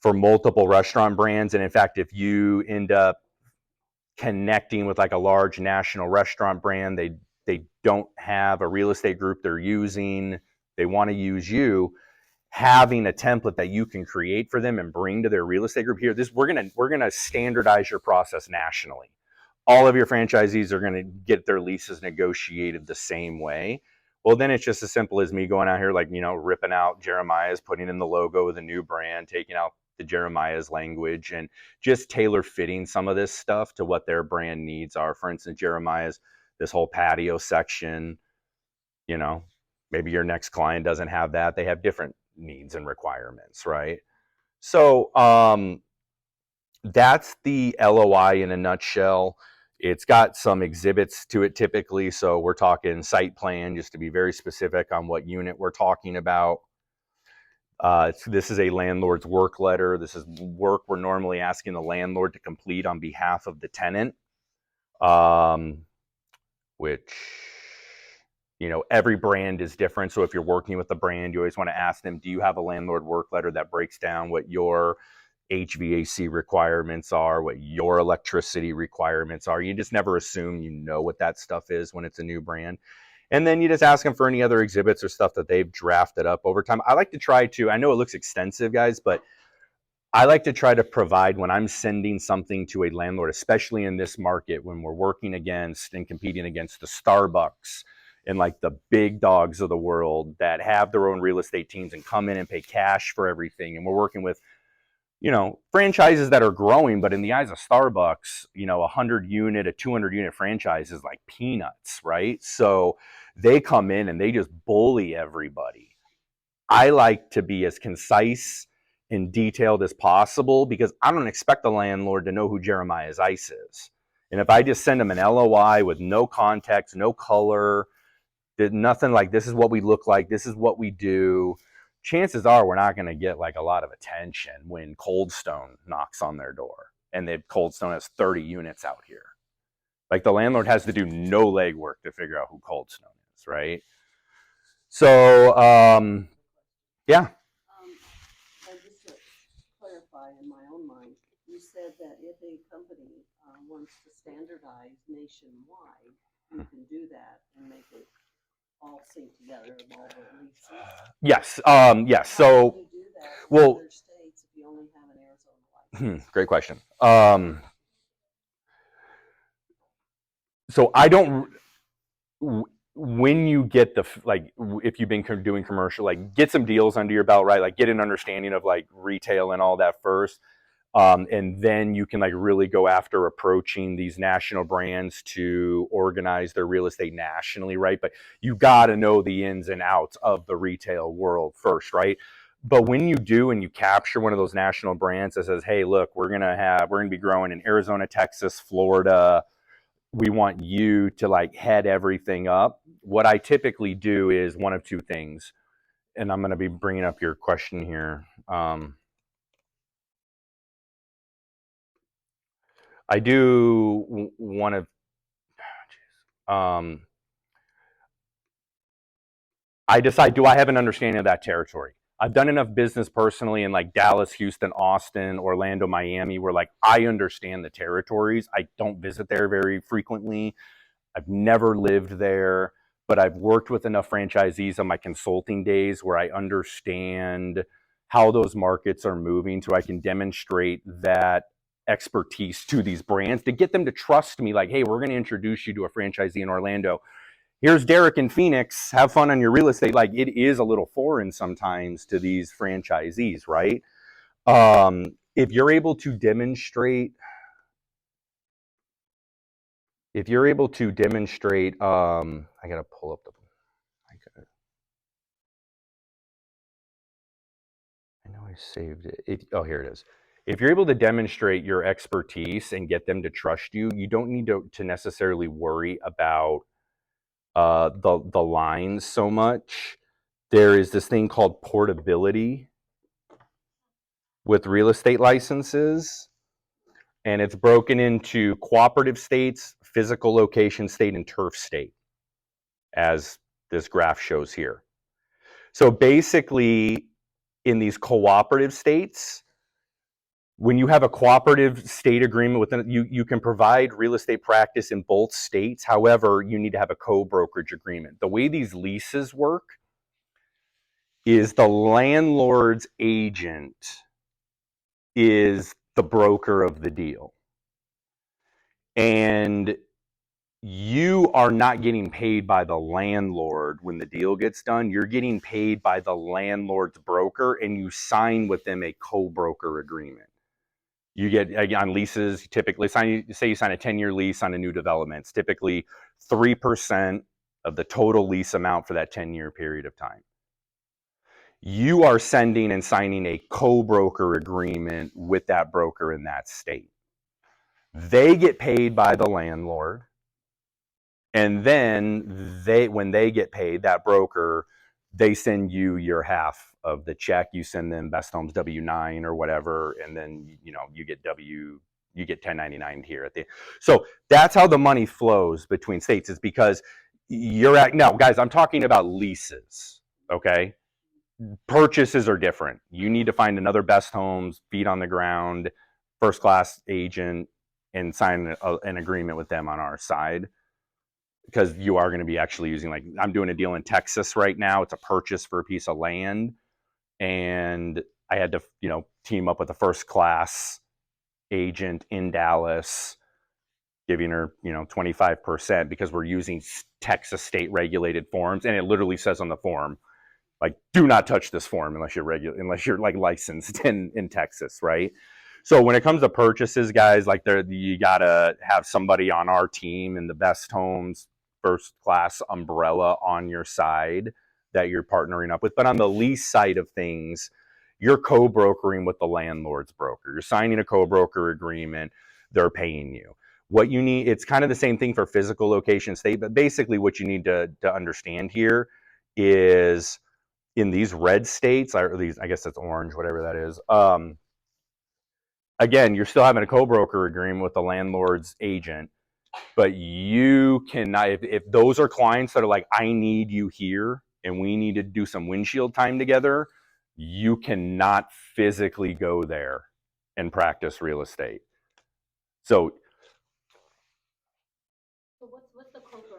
for multiple restaurant brands. And in fact, if you end up connecting with like a large national restaurant brand, they don't have a real estate group they're using, they want to use you, having a template that you can create for them and bring to their real estate group here, we're gonna standardize your process nationally. All of your franchisees are gonna get their leases negotiated the same way. Well, then it's just as simple as me going out here, like, ripping out Jeremiah's, putting in the logo of the new brand, taking out the Jeremiah's language, and just tailor fitting some of this stuff to what their brand needs are. For instance, Jeremiah's, this whole patio section, maybe your next client doesn't have that. They have different needs and requirements, right? So that's the LOI in a nutshell. It's got some exhibits to it typically. So we're talking site plan, just to be very specific on what unit we're talking about. This is a landlord's work letter. This is work we're normally asking the landlord to complete on behalf of the tenant, which, every brand is different. So if you're working with a brand, you always want to ask them, do you have a landlord work letter that breaks down what your HVAC requirements are, what your electricity requirements are? You just never assume you know what that stuff is when it's a new brand. And then you just ask them for any other exhibits or stuff that they've drafted up over time. I like to try to, I know it looks extensive, guys, but I like to try to provide, when I'm sending something to a landlord, especially in this market, when we're working against and competing against the Starbucks and like the big dogs of the world that have their own real estate teams and come in and pay cash for everything. And we're working with, franchises that are growing, but in the eyes of Starbucks, a 100 unit, a 200 unit franchise is like peanuts, right? So they come in and they just bully everybody. I like to be as concise and detailed as possible because I don't expect the landlord to know who Jeremiah's Ice is. And if I just send them an LOI with no context, no color, nothing like this is what we look like, this is what we do, chances are we're not going to get like a lot of attention when Cold Stone knocks on their door and Cold Stone has 30 units out here. Like the landlord has to do no legwork to figure out who Cold Stone is, right? So, yeah. And just to clarify in my own mind, you said that if a company wants to standardize nationwide, you can do that and make it all sync together of all the leases. Yes. Yes. How can So, you do that in well, other states if you only have an Arizona license? great question. So I don't. When you get if you've been doing commercial, like get some deals under your belt, right? Like get an understanding of like retail and all that first. And then you can like really go after approaching these national brands to organize their real estate nationally, right? But you got to know the ins and outs of the retail world first, right? But when you do and you capture one of those national brands that says, hey, look, we're going to be growing in Arizona, Texas, Florida. We want you to like head everything up. What I typically do is one of two things. And I'm going to be bringing up your question here. I do one of, I decide, do I have an understanding of that territory? I've done enough business personally in like Dallas, Houston, Austin, Orlando, Miami, where like I understand the territories. I don't visit there very frequently. I've never lived there, but I've worked with enough franchisees on my consulting days where I understand how those markets are moving so I can demonstrate that expertise to these brands to get them to trust me. Like, hey, we're going to introduce you to a franchisee in Orlando. Here's Derek in Phoenix. Have fun on your real estate. Like, it is a little foreign sometimes to these franchisees, right? If you're able to demonstrate, I gotta pull up the, I know I saved it. Oh, here it is. If you're able to demonstrate your expertise and get them to trust you, you don't need to necessarily worry about the lines so much. There is this thing called portability with real estate licenses, and it's broken into cooperative states, physical location state, and turf state, as this graph shows here. So basically, in these cooperative states, when you have a cooperative state agreement with them, you can provide real estate practice in both states. However, you need to have a co-brokerage agreement. The way these leases work is the landlord's agent is the broker of the deal. And you are not getting paid by the landlord when the deal gets done. You're getting paid by the landlord's broker, and you sign with them a co-broker agreement. You get, again, on leases, you typically say you sign a 10-year lease on a new development. It's typically 3% of the total lease amount for that 10-year period of time. You are sending and signing a co-broker agreement with that broker in that state. They get paid by the landlord. And then when they get paid, that broker, they send you your half of the check. You send them Best Homes W-9 or whatever, and then you get 1099 here at the. So that's how the money flows between states. Is because now, guys. I'm talking about leases. Okay, purchases are different. You need to find another Best Homes, feet on the ground, first class agent, and sign an agreement with them on our side. Because you are going to be actually using, like, I'm doing a deal in Texas right now. It's a purchase for a piece of land. And I had to, team up with a first class agent in Dallas, giving her, 25% because we're using Texas state regulated forms. And it literally says on the form, like, do not touch this form unless you're like licensed in Texas, right? So when it comes to purchases, guys, like you gotta have somebody on our team in the Best Homes first class umbrella on your side that you're partnering up with. But on the lease side of things, you're co-brokering with the landlord's broker. You're signing a co-broker agreement. They're paying you. What you need, it's kind of the same thing for physical location state, but basically what you need to understand here is in these red states, or these, I guess that's orange, whatever that is. Again, you're still having a co-broker agreement with the landlord's agent, but you cannot, if those are clients that are like, I need you here and we need to do some windshield time together, you cannot physically go there and practice real estate. So what's the co-bro?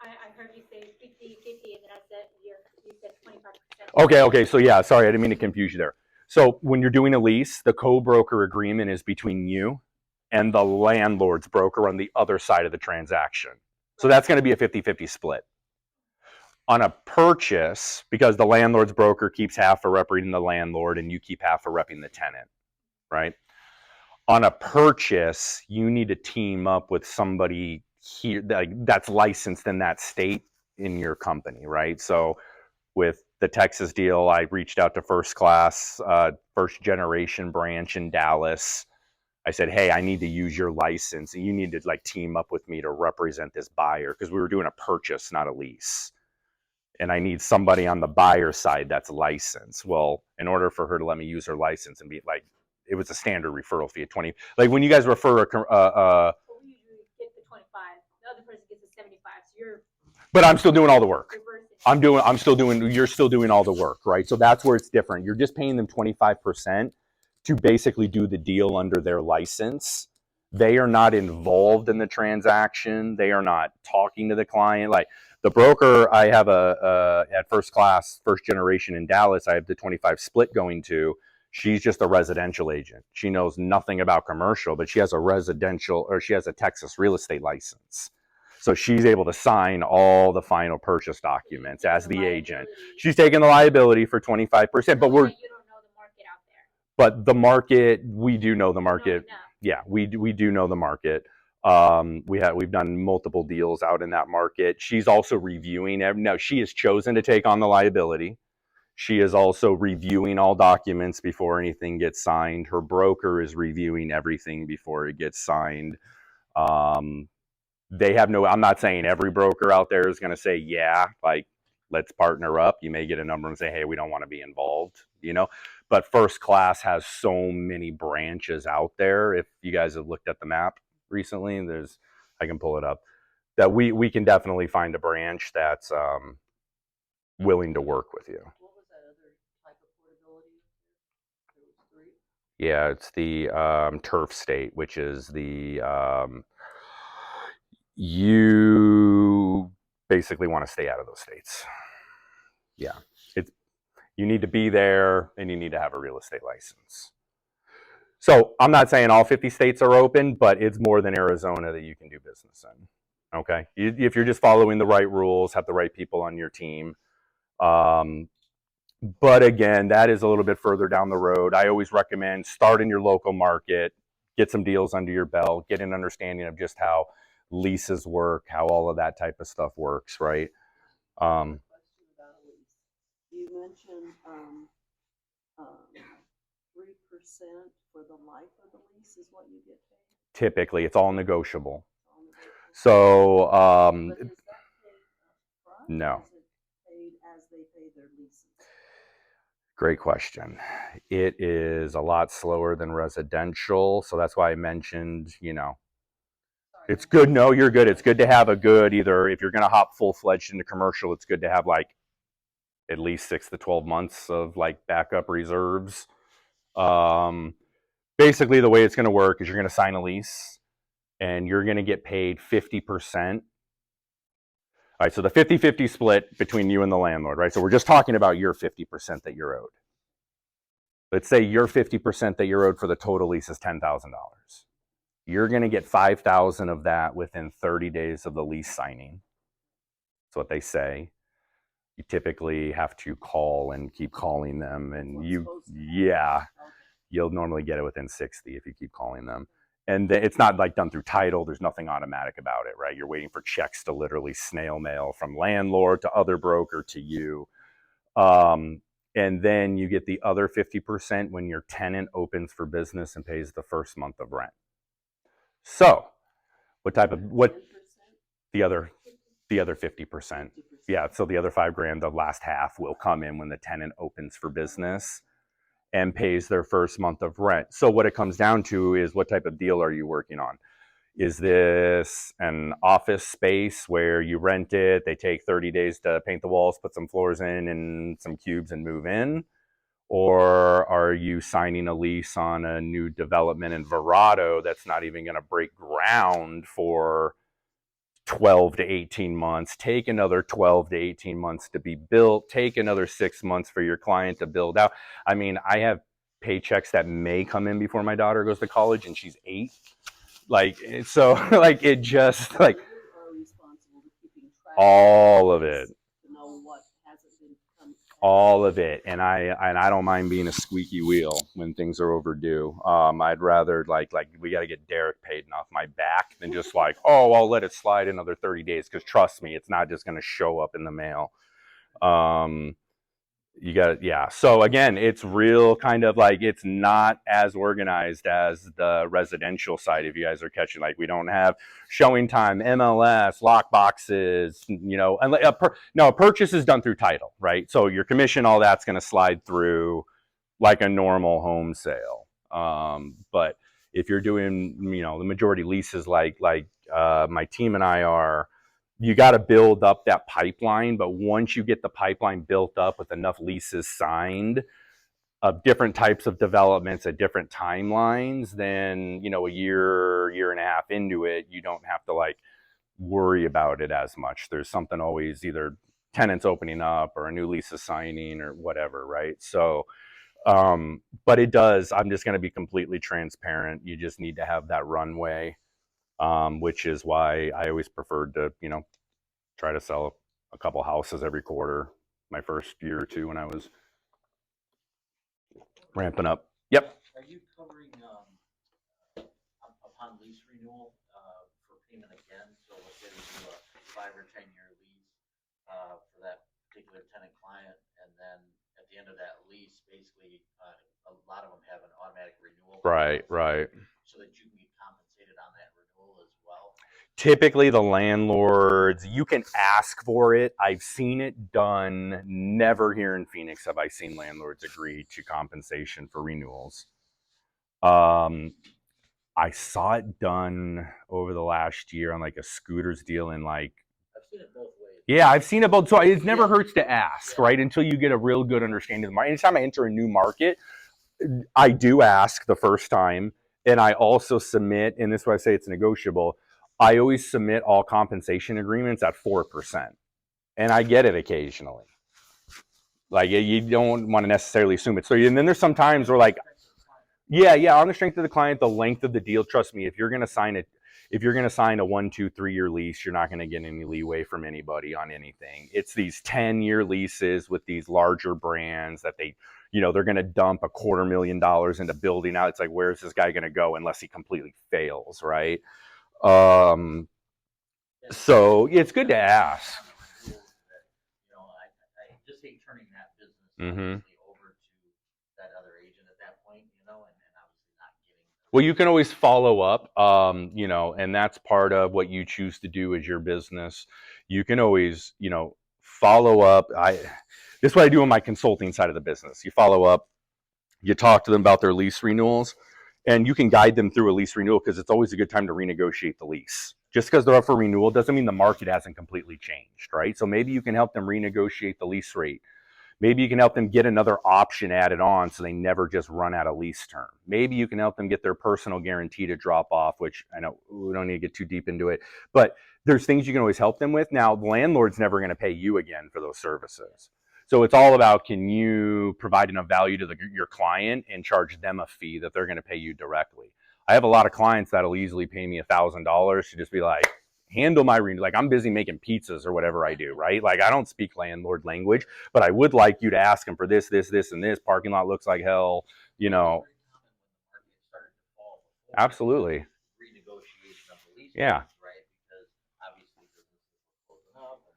I heard you say 50-50, and then you said 25%. Okay. So yeah, sorry, I didn't mean to confuse you there. So when you're doing a lease, the co-broker agreement is between you and the landlord's broker on the other side of the transaction. So that's going to be a 50-50 split. On a purchase, because the landlord's broker keeps half for representing the landlord and you keep half for repping the tenant, right? On a purchase, you need to team up with somebody here that's licensed in that state in your company, right? So with the Texas deal, I reached out to First Class, first generation branch in Dallas. I said, hey, I need to use your license, and you need to like team up with me to represent this buyer, because we were doing a purchase, not a lease. And I need somebody on the buyer side that's licensed. Well, in order for her to let me use her license and be like, it was a standard referral fee of 20. Like when you guys refer So we usually get the 25, the other person gets the 75, so you're but I'm still doing all the work. reversing. You're still doing all the work, right? So that's where it's different. You're just paying them 25% to basically do the deal under their license. They are not involved in the transaction. They are not talking to the client. Like the broker I have at First Class, first generation in Dallas, I have the 25 split going to. She's just a residential agent. She knows nothing about commercial, but she has a Texas real estate license. So she's able to sign all the final purchase documents as the agent. She's taking the liability for 25%, but You don't know the market out there. but the market, we do know the market. No. Yeah, we do know the market. We've done multiple deals out in that market. She's also reviewing. No, she has chosen to take on the liability. She is also reviewing all documents before anything gets signed. Her broker is reviewing everything before it gets signed. They have no, I'm not saying every broker out there is going to say, yeah, like, let's partner up. You may get a number and say, hey, we don't want to be involved, but First Class has so many branches out there. If you guys have looked at the map recently, I can pull it up, that we can definitely find a branch that's willing to work with you. What was that other type of portability? There was 3. Yeah, it's the turf state, which is the you basically want to stay out of those states. Yeah, you need to be there and you need to have a real estate license. So I'm not saying all 50 states are open, but it's more than Arizona that you can do business in. Okay, if you're just following the right rules, have the right people on your team. But again, that is a little bit further down the road. I always recommend start in your local market, get some deals under your belt, get an understanding of just how leases work, how all of that type of stuff works, right? Question about a lease. You mentioned 3% for the life of the lease is what you get paid. Typically, it's all negotiable. On the basis. So, But is that paid upfront? no. Or is it paid as they pay their leases? Great question. It is a lot slower than residential, so that's why I mentioned, Sorry. it's good. No, you're good. It's good to have a good, either if you're going to hop full-fledged into commercial, it's good to have like at least 6 to 12 months of like backup reserves. Basically, the way it's going to work is you're going to sign a lease and you're going to get paid 50%. All right, so the 50-50 split between you and the landlord, right? So we're just talking about your 50% that you're owed. Let's say your 50% that you're owed for the total lease is $10,000. You're going to get $5,000 of that within 30 days of the lease signing. That's what they say. You typically have to call and keep calling them, and you'll normally get it within 60 if you keep calling them. And it's not like done through title. There's nothing automatic about it, right? You're waiting for checks to literally snail mail from landlord to other broker to you. And then you get the other 50% when your tenant opens for business and pays the first month of rent. So what 10%? the other 50%. Yeah, so the other $5,000, the last half will come in when the tenant opens for business and pays their first month of rent. So what it comes down to is, what type of deal are you working on? Is this an office space where you rent it, they take 30 days to paint the walls, put some floors in and some cubes and move in? Or are you signing a lease on a new development in Verrado that's not even going to break ground for 12 to 18 months, take another 12 to 18 months to be built, take another 6 months for your client to build out? I mean, I have paychecks that may come in before my daughter goes to college and she's 8. Like, so like it just like You are responsible to keeping track all of it. to know what hasn't been all of it, and I don't mind being a squeaky wheel when things are overdue. I'd rather like we got to get Derek paid off my back than just like, oh, I'll let it slide another 30 days, because trust me, it's not just going to show up in the mail. You got it. Yeah. So again, it's real kind of like, it's not as organized as the residential side. If you guys are catching, like, we don't have showing time, MLS, lock boxes, you know, and no, a purchase is done through title, right? So your commission, all that's going to slide through like a normal home sale. But if you're doing, you know, the majority leases, like my team and I are, you got to build up that pipeline. But once you get the pipeline built up with enough leases signed of different types of developments at different timelines, then, you know, a year and a half into it, you don't have to like worry about it as much. There's something always, either tenants opening up or a new lease signing or whatever, right? So, but it does, I'm just going to be completely transparent. You just need to have that runway. Which is why I always preferred to, you know, try to sell a couple houses every quarter my first year or two when I was ramping up. Yep. Are you covering, upon lease renewal, for payment again? So let's say we do a 5 or 10 year lease, for that particular tenant client, and then at the end of that lease, basically, a lot of them have an automatic renewal. Right. So that you can get compensated on that renewal as well. Typically the landlords, you can ask for it. I've seen it done. Never here in Phoenix have I seen landlords agree to compensation for renewals. I saw it done over the last year on like a scooters deal in like, I've seen it both ways. yeah, I've seen it both. So it never hurts to ask, right? Until you get a real good understanding of the market. Anytime I enter a new market, I do ask the first time, and I also submit, and this is why I say it's negotiable, I always submit all compensation agreements at 4%. And I get it occasionally. Like, you don't want to necessarily assume it. So, and then there's some times where like, yeah, on the strength of the client, the length of the deal, trust me, if you're going to sign it, if you're going to sign a 1, 2, 3 year lease, you're not going to get any leeway from anybody on anything. It's these 10-year leases with these larger brands that they, you know, they're going to dump $250,000 into building out. It's like, where's this guy going to go unless he completely fails, right? So it's good to ask. You know, I just hate turning that business Mm-hmm. over to that other agent at that point, you know, and obviously not getting. Well, you can always follow up, you know, and that's part of what you choose to do as your business. You can always, you know, follow up. This is what I do on my consulting side of the business. You follow up, you talk to them about their lease renewals, and you can guide them through a lease renewal, because it's always a good time to renegotiate the lease. Just because they're up for renewal doesn't mean the market hasn't completely changed, right? So maybe you can help them renegotiate the lease rate. Maybe you can help them get another option added on so they never just run out of lease term. Maybe you can help them get their personal guarantee to drop off, which I know we don't need to get too deep into it, but there's things you can always help them with. Now, the landlord's never going to pay you again for those services. So it's all about, can you provide enough value to your client and charge them a fee that they're going to pay you directly? I have a lot of clients that'll easily pay me $1,000 to just be like, handle my renewal. Like, I'm busy making pizzas or whatever I do, right? Like, I don't speak landlord language, but I would like you to ask them for this, and this. Parking lot looks like hell, you know. Absolutely. Renegotiation of the lease. Yeah. Right, because obviously businesses were closing up and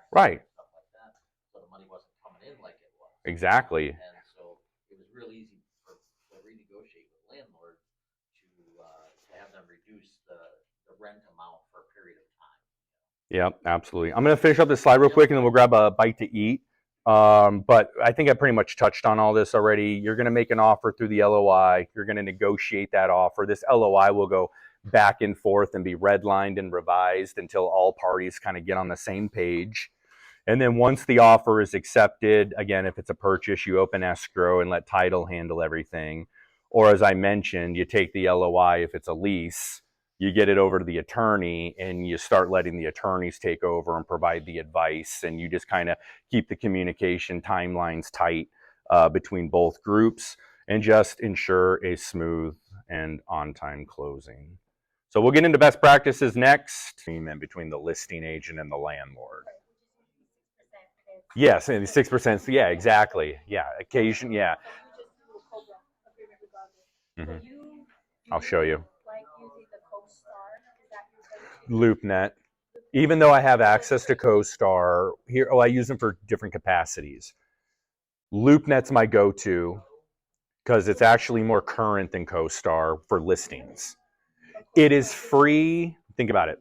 right. Stuff like that, so the money wasn't coming in like it was. Exactly. And so it was real easy to renegotiate with landlords to have them reduce the rent amount for a period of time. Yep, absolutely. I'm going to finish up this slide real quick, and then we'll grab a bite to eat. But I think I pretty much touched on all this already. You're going to make an offer through the LOI. You're going to negotiate that offer. This LOI will go back and forth and be redlined and revised until all parties kind of get on the same page. And then once the offer is accepted, again, if it's a purchase, you open escrow and let title handle everything. Or as I mentioned, you take the LOI if it's a lease, you get it over to the attorney, and you start letting the attorneys take over and provide the advice, and you just kind of keep the communication timelines tight between both groups, and just ensure a smooth and on-time closing. So we'll get into best practices next, between the listing agent and the landlord. Yes, and 6%. Yeah, exactly. Yeah, occasion. Yeah. So you just do a COBRA agreement regardless. So Mhm. you I'll show you. like using the CoStar, is that your go-to? LoopNet. Even though I have access to CoStar here, I use them for different capacities. LoopNet's my go-to because it's actually more current than CoStar for listings. It is free. Think about it.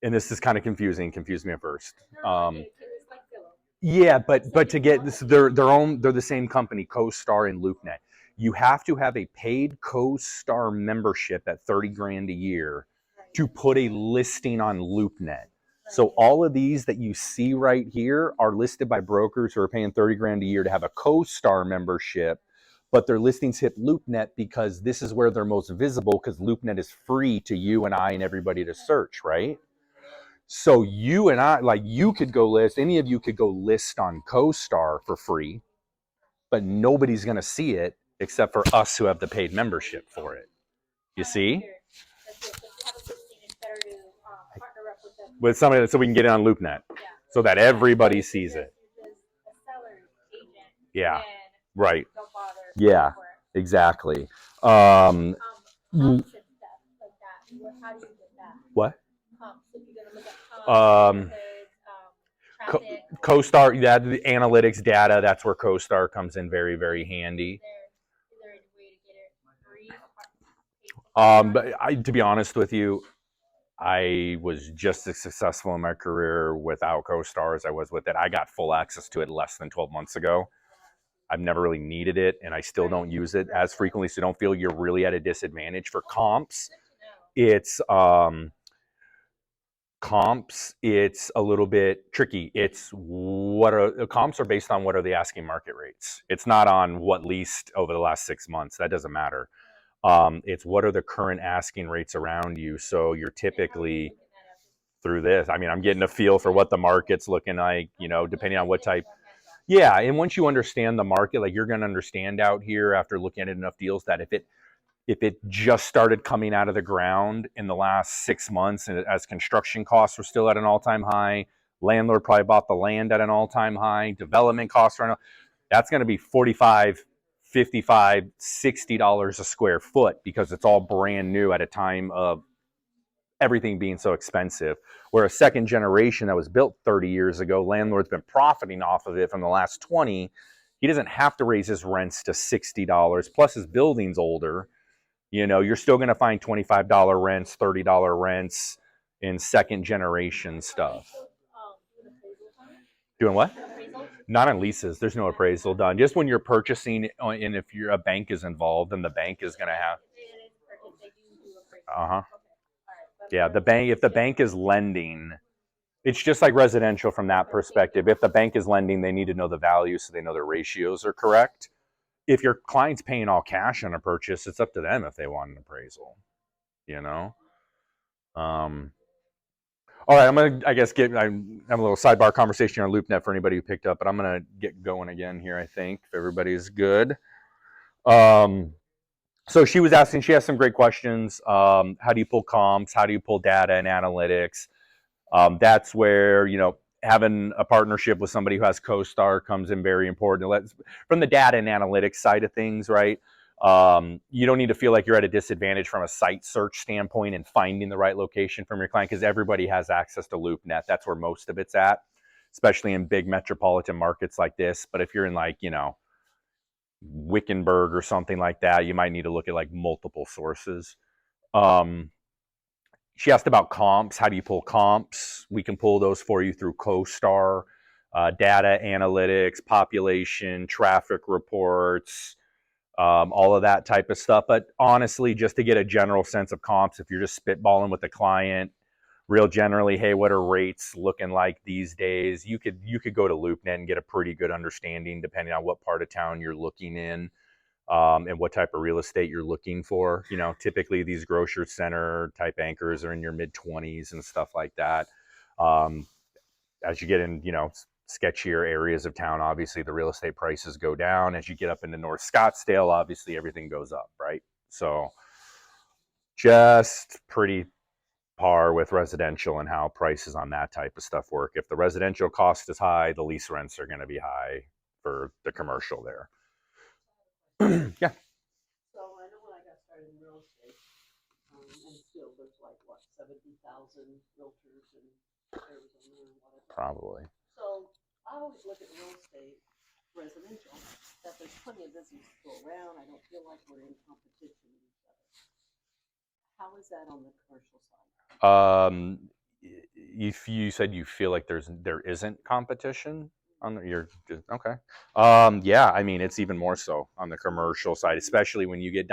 And this is kind of confusing. Confused me at first. It's like Zillow. Yeah, but to get this, they're the same company, CoStar and LoopNet. You have to have a paid CoStar membership at 30 grand a year to put a listing on LoopNet. So all of these that you see right here are listed by brokers who are paying 30 grand a year to have a CoStar membership, but their listings hit LoopNet because this is where they're most visible because LoopNet is free to you and I and everybody to search, right? So you and I, like you could go list, any of you could go list on CoStar for free, but nobody's going to see it except for us who have the paid membership for it. You see? That's it. So if you have a listing, it's better to partner up with them. With somebody so we can get it on LoopNet so that everybody sees it. If it's a seller's agent, Yeah. then Right. don't bother. Yeah. For it. Exactly. Comps and stuff like that. How do you get that? What? Comps. If you're gonna look at comps, traffic. CoStar, yeah, the analytics data, that's where CoStar comes in very, very handy. Is there a way to get it free? But to be honest with you, I was just as successful in my career without CoStar as I was with it. I got full access to it less than 12 months ago. I've never really needed it, and I still don't use it as frequently, so don't feel you're really at a disadvantage. For comps, it's a little bit tricky. It's comps are based on what are the asking market rates. It's not on what leased over the last 6 months. That doesn't matter. It's what are the current asking rates around you. So you're typically through this. I mean, I'm getting a feel for what the market's looking like, depending on what type. Yeah, and once you understand the market, like you're going to understand out here after looking at enough deals that if it just started coming out of the ground in the last 6 months, and as construction costs were still at an all-time high, landlord probably bought the land at an all-time high, development costs are, that's going to be $45, $55, $60 a square foot because it's all brand new at a time of everything being so expensive. Where a second generation that was built 30 years ago, landlord's been profiting off of it from the last 20. He doesn't have to raise his rents to $60. Plus his building's older. You're still going to find $25 rents, $30 rents in second generation stuff. Doing what? Not on leases. There's no appraisal done. Just when you're purchasing, and if a bank is involved, then the bank is going to have. Yeah, if the bank is lending, it's just like residential from that perspective. If the bank is lending, they need to know the value so they know their ratios are correct. If your client's paying all cash on a purchase, it's up to them if they want an appraisal. All right, I'm gonna, I guess, I'm a little sidebar conversation on LoopNet for anybody who picked up, but I'm gonna get going again here. I think if everybody's good. So she was asking, she has some great questions. How do you pull comps? How do you pull data and analytics? That's where, having a partnership with somebody who has CoStar comes in very important. From the data and analytics side of things, right? You don't need to feel like you're at a disadvantage from a site search standpoint and finding the right location from your client because everybody has access to LoopNet. That's where most of it's at, especially in big metropolitan markets like this. But if you're in Wickenburg or something like that, you might need to look at like multiple sources. She asked about comps. How do you pull comps? We can pull those for you through CoStar, data analytics, population, traffic reports, all of that type of stuff. But honestly, just to get a general sense of comps, if you're just spitballing with the client, real generally, hey, what are rates looking like these days? You could go to LoopNet and get a pretty good understanding depending on what part of town you're looking in. And what type of real estate you're looking for. Typically these grocery center type anchors are in your mid 20s and stuff like that. As you get in, sketchier areas of town, obviously the real estate prices go down. As you get up into North Scottsdale, obviously everything goes up, right? So just pretty par with residential and how prices on that type of stuff work. If the residential cost is high, the lease rents are going to be high for the commercial there. Yeah. So I know when I got started in real estate, and still there's like, what, 70,000 realtors in Arizona or whatever. Probably. So I always look at real estate, residential, that there's plenty of business to go around. I don't feel like we're in competition with each other. How is that on the commercial side? If you said you feel like there isn't competition on you're just okay. Yeah, I mean it's even more so on the commercial side, especially when you get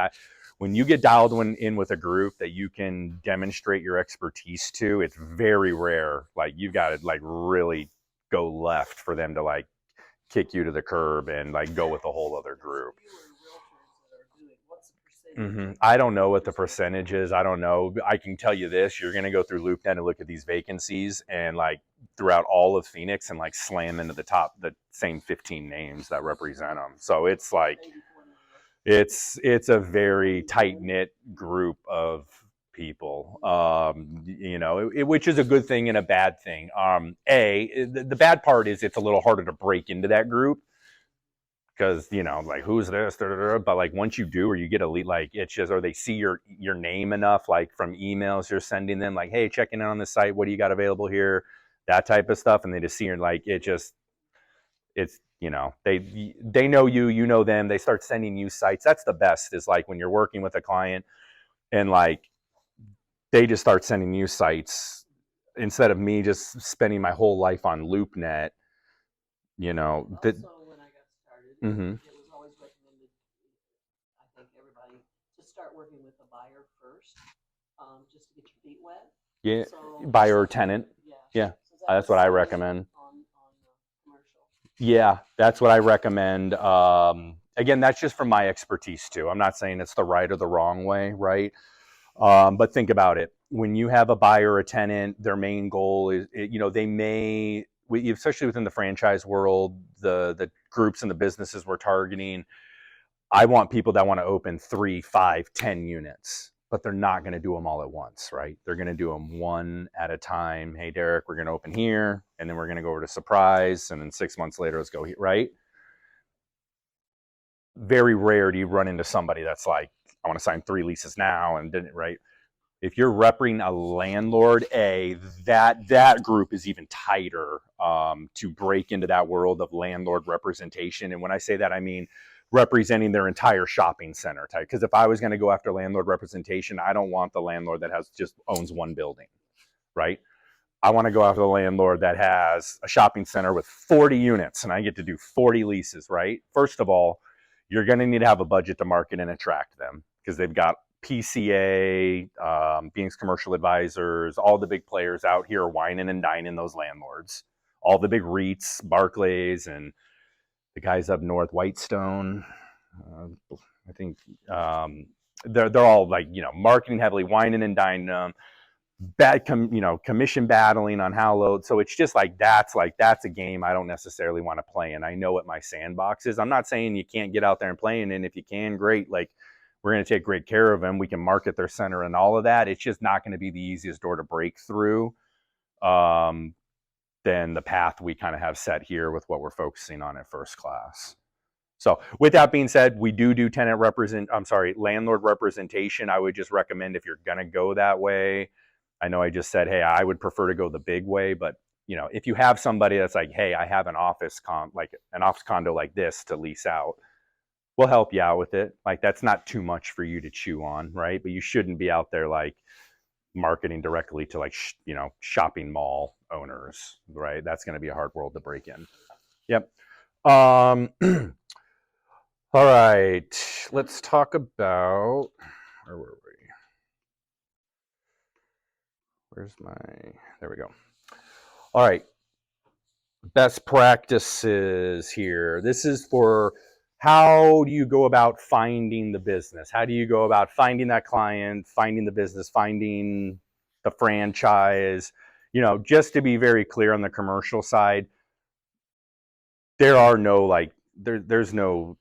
dialed in with a group that you can demonstrate your expertise to. It's very rare. Like you've got to like really go left for them to like kick you to the curb and like go with a whole other group. I don't know what the percentage is. I don't know. I can tell you this: you're going to go through LoopNet and look at these vacancies, and like throughout all of Phoenix, and like slam into the same 15 names that represent them. So it's like it's a very tight knit group of people. Which is a good thing and a bad thing. The bad part is it's a little harder to break into that group. Because like who's this, but like once you do, or you get a lead, like it's just, or they see your name enough, like from emails you're sending them, like hey, checking in on the site, what do you got available here, that type of stuff, and they just see you're like it's they know you know them, they start sending you sites. That's the best, is like when you're working with a client and like they just start sending you sites instead of me just spending my whole life on LoopNet. Also, when I got started, Mm-hmm. it was always recommended, I think, everybody to start working with a buyer first, just to get your feet wet. Yeah, So, buyer or tenant. Yeah, So that's what I recommend. On commercial. Yeah, that's what I recommend. Again, that's just from my expertise too. I'm not saying it's the right or the wrong way, right? But think about it. When you have a buyer or a tenant, their main goal is, they may, especially within the franchise world, the groups and the businesses we're targeting, I want people that want to open 3, 5, 10 units, but they're not going to do them all at once, right? They're going to do them one at a time. Hey, Derek, we're going to open here, and then we're going to go over to Surprise, and then 6 months later, let's go here, right? Very rare do you run into somebody that's like, I want to sign 3 leases now, and didn't, right? If you're repping a landlord, that group is even tighter to break into that world of landlord representation. And when I say that, I mean representing their entire shopping center type. Because if I was going to go after landlord representation, I don't want the landlord that just owns one building, right? I want to go after the landlord that has a shopping center with 40 units and I get to do 40 leases, right? First of all, you're going to need to have a budget to market and attract them because they've got PCA, Phoenix Commercial Advisors, all the big players out here whining and dining those landlords. All the big REITs, Barclays, and the guys up north, Whitestone. I think they're all like, marketing heavily, whining and dining them. Commission battling on how low. So it's just like that's a game I don't necessarily want to play in. I know what my sandbox is. I'm not saying you can't get out there and play in, and if you can, great. Like we're going to take great care of them. We can market their center and all of that. It's just not going to be the easiest door to break through than the path we kind of have set here with what we're focusing on at First Class. So with that being said, we do landlord representation. I would just recommend if you're going to go that way. I know I just said, hey, I would prefer to go the big way, but if you have somebody that's like, hey, I have an office condo like this to lease out, we'll help you out with it. Like that's not too much for you to chew on, right? But you shouldn't be out there like marketing directly to like shopping mall owners, right? That's going to be a hard world to break in. Yep. All right, let's talk about, where were we? There we go. All right, best practices here. This is for how do you go about finding the business? How do you go about finding that client, finding the business, finding the franchise? Just to be very clear on the commercial side, there are no there's no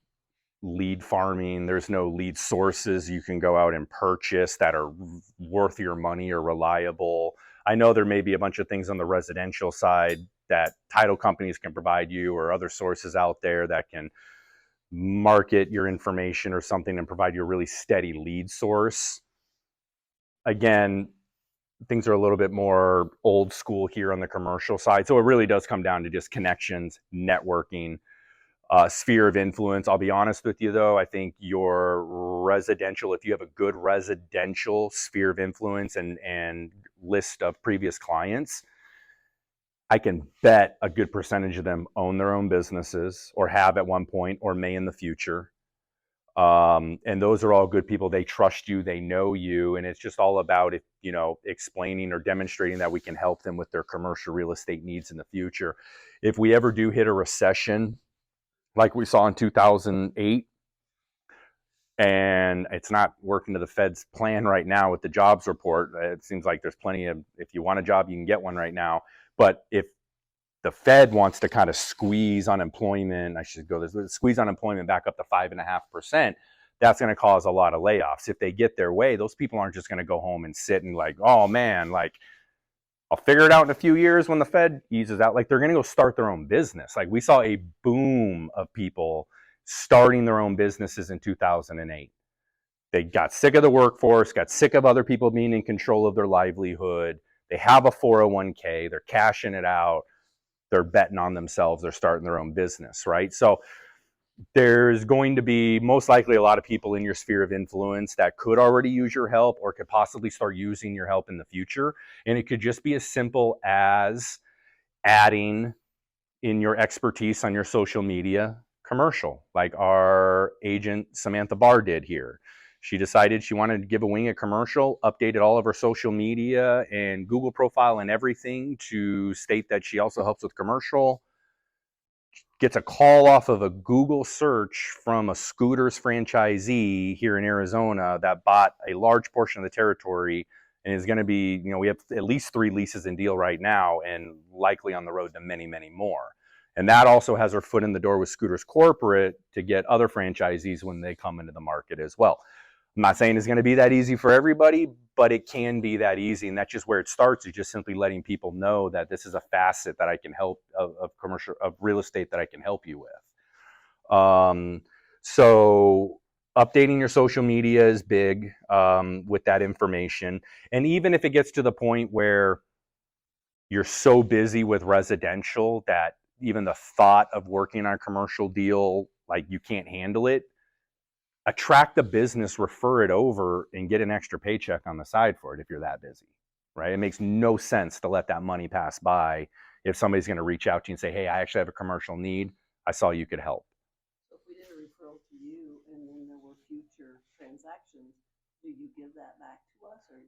lead farming. There's no lead sources you can go out and purchase that are worth your money or reliable. I know there may be a bunch of things on the residential side that title companies can provide you, or other sources out there that can market your information or something and provide you a really steady lead source. Again, things are a little bit more old school here on the commercial side. So it really does come down to just connections, networking, sphere of influence. I'll be honest with you though, I think your residential, if you have a good residential sphere of influence and list of previous clients, I can bet a good percentage of them own their own businesses or have at one point or may in the future. And those are all good people. They trust you, they know you, and it's just all about, if you know, explaining or demonstrating that we can help them with their commercial real estate needs in the future. If we ever do hit a recession like we saw in 2008, and it's not working to the Fed's plan right now with the jobs report, it seems like there's plenty of, if you want a job, you can get one right now. But if the Fed wants to kind of squeeze unemployment, squeeze unemployment back up to 5.5%, that's going to cause a lot of layoffs. If they get their way, those people aren't just going to go home and sit and like, oh man, like I'll figure it out in a few years when the Fed eases out. Like they're going to go start their own business. Like we saw a boom of people starting their own businesses in 2008. They got sick of the workforce, got sick of other people being in control of their livelihood. They have a 401k, they're cashing it out. They're betting on themselves. They're starting their own business, right? So there's going to be most likely a lot of people in your sphere of influence that could already use your help or could possibly start using your help in the future. And it could just be as simple as adding in your expertise on your social media commercial, like our agent Samantha Barr did here. She decided she wanted to give a wing a commercial, updated all of her social media and Google profile and everything to state that she also helps with commercial. Gets a call off of a Google search from a scooters franchisee here in Arizona that bought a large portion of the territory and is going to be, we have at least 3 leases in deal right now and likely on the road to many, many more. And that also has her foot in the door with Scooters Corporate to get other franchisees when they come into the market as well. I'm not saying it's going to be that easy for everybody, but it can be that easy. And that's just where it starts, is just simply letting people know that this is a facet that I can help of real estate that I can help you with. So updating your social media is big with that information. And even if it gets to the point where you're so busy with residential that even the thought of working on a commercial deal, like you can't handle it, attract the business, refer it over, and get an extra paycheck on the side for it if you're that busy, right? It makes no sense to let that money pass by if somebody's going to reach out to you and say, hey, I actually have a commercial need. I saw you could help. So if we did a referral to you and then there were future transactions, do you give that back to us or?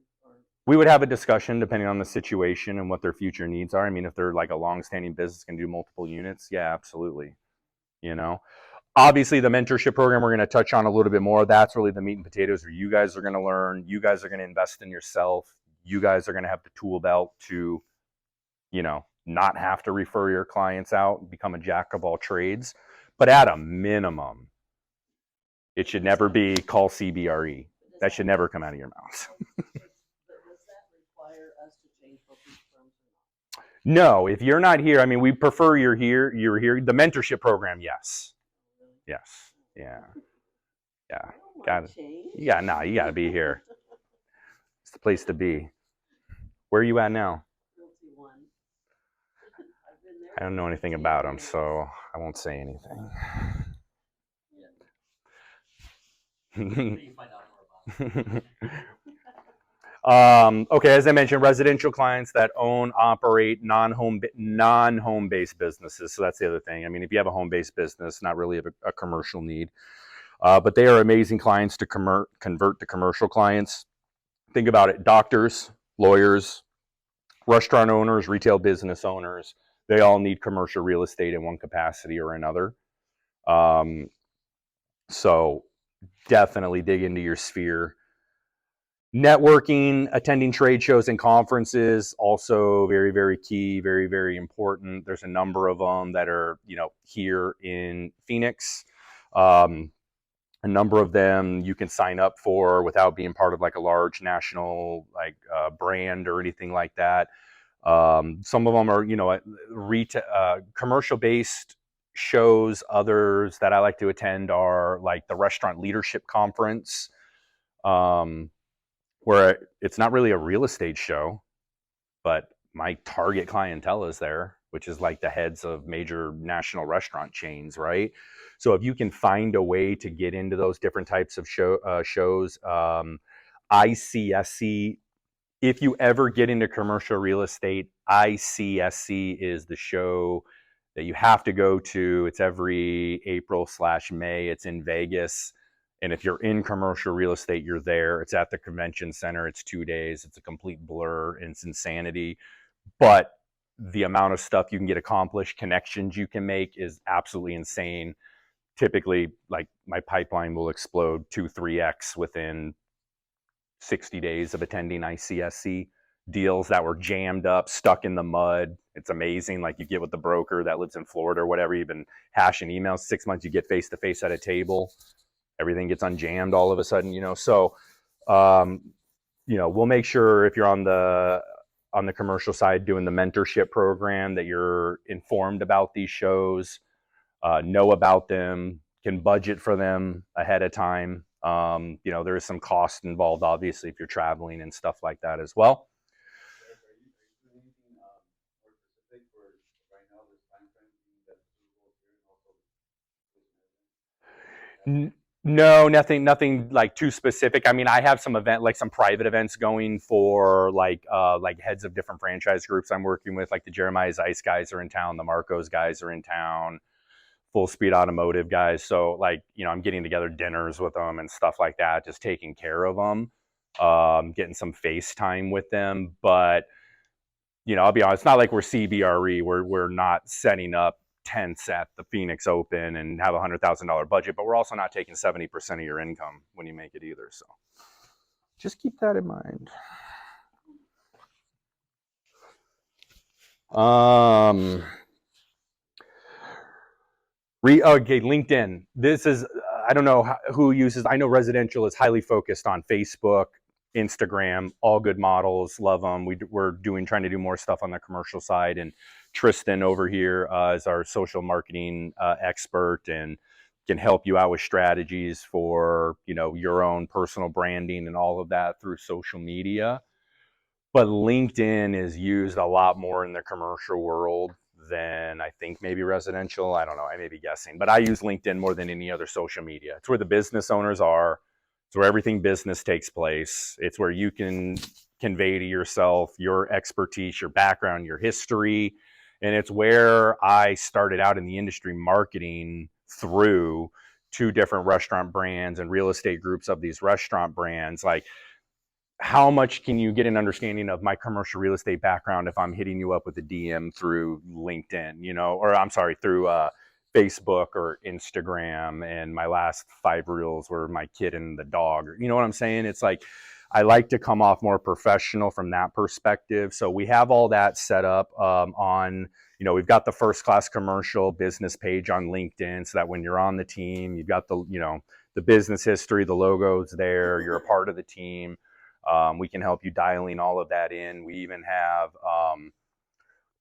We would have a discussion depending on the situation and what their future needs are. I mean, if they're like a long-standing business, can do multiple units, yeah, absolutely. Obviously, the mentorship program we're going to touch on a little bit more. That's really the meat and potatoes where you guys are going to learn. You guys are going to invest in yourself. You guys are going to have the tool belt to, not have to refer your clients out and become a jack of all trades. But at a minimum, it should never be call CBRE. That should never come out of your mouth. But does that require us to change brokerage firms or not? No, if you're not here, I mean, we prefer you're here. The mentorship program, yes. Yes. Yeah. Yeah. Got it. You got to be here. It's the place to be. Where are you at now? I don't know anything about them, so I won't say anything. You find out more about it. Okay, as I mentioned, residential clients that own, operate non-home-based businesses. So that's the other thing. I mean, if you have a home-based business, not really a commercial need, but they are amazing clients to convert to commercial clients. Think about it: doctors, lawyers, restaurant owners, retail business owners. They all need commercial real estate in one capacity or another. So definitely dig into your sphere. Networking, attending trade shows and conferences, also very, very key, very, very important. There's a number of them that are, here in Phoenix. A number of them you can sign up for without being part of like a large national like brand or anything like that. Some of them are, commercial based shows. Others that I like to attend are like the Restaurant Leadership Conference, where it's not really a real estate show, but my target clientele is there, which is like the heads of major national restaurant chains, right? So if you can find a way to get into those different types of shows, ICSC, if you ever get into commercial real estate, ICSC is the show that you have to go to. It's every April/May. It's in Vegas. And if you're in commercial real estate, you're there. It's at the convention center. It's 2 days. It's a complete blur. It's insanity. But the amount of stuff you can get accomplished, connections you can make is absolutely insane. Typically, like my pipeline will explode 2-3x within 60 days of attending ICSC. Deals that were jammed up, stuck in the mud. It's amazing. Like you get with the broker that lives in Florida or whatever, you've been hashing emails 6 months, you get face to face at a table, everything gets unjammed all of a sudden, So, we'll make sure if you're on the commercial side doing the mentorship program that you're informed about these shows, know about them, can budget for them ahead of time. There is some cost involved, obviously, if you're traveling and stuff like that as well. No, nothing like too specific. I mean, I have some private events going for like heads of different franchise groups I'm working with, like the Jeremiah Zeiss guys are in town, the Marcos guys are in town, Full Speed Automotive guys. So I'm getting together dinners with them and stuff like that, just taking care of them, getting some FaceTime with them. But, I'll be honest, it's not like we're CBRE. We're not setting up tents at the Phoenix Open and have $100,000 budget, but we're also not taking 70% of your income when you make it either. So just keep that in mind. Okay, LinkedIn. This is, I don't know who uses, I know residential is highly focused on Facebook, Instagram, all good models, love them. We're trying to do more stuff on the commercial side, and Tristan over here is our social marketing expert and can help you out with strategies for your own personal branding and all of that through social media. But LinkedIn is used a lot more in the commercial world than I think maybe residential. I don't know. I may be guessing, but I use LinkedIn more than any other social media. It's where the business owners are. It's where everything business takes place. It's where you can convey to yourself your expertise, your background, your history. And it's where I started out in the industry marketing through 2 different restaurant brands and real estate groups of these restaurant brands. Like, how much can you get an understanding of my commercial real estate background if I'm hitting you up with a DM through LinkedIn, or I'm sorry, through Facebook or Instagram, and my last 5 reels were my kid and the dog, you know what I'm saying? It's like, I like to come off more professional from that perspective. So we have all that set up on, we've got the First Class Commercial business page on LinkedIn, so that when you're on the team, you've got the business history, the logo's there, you're a part of the team. We can help you dialing all of that in. We even have,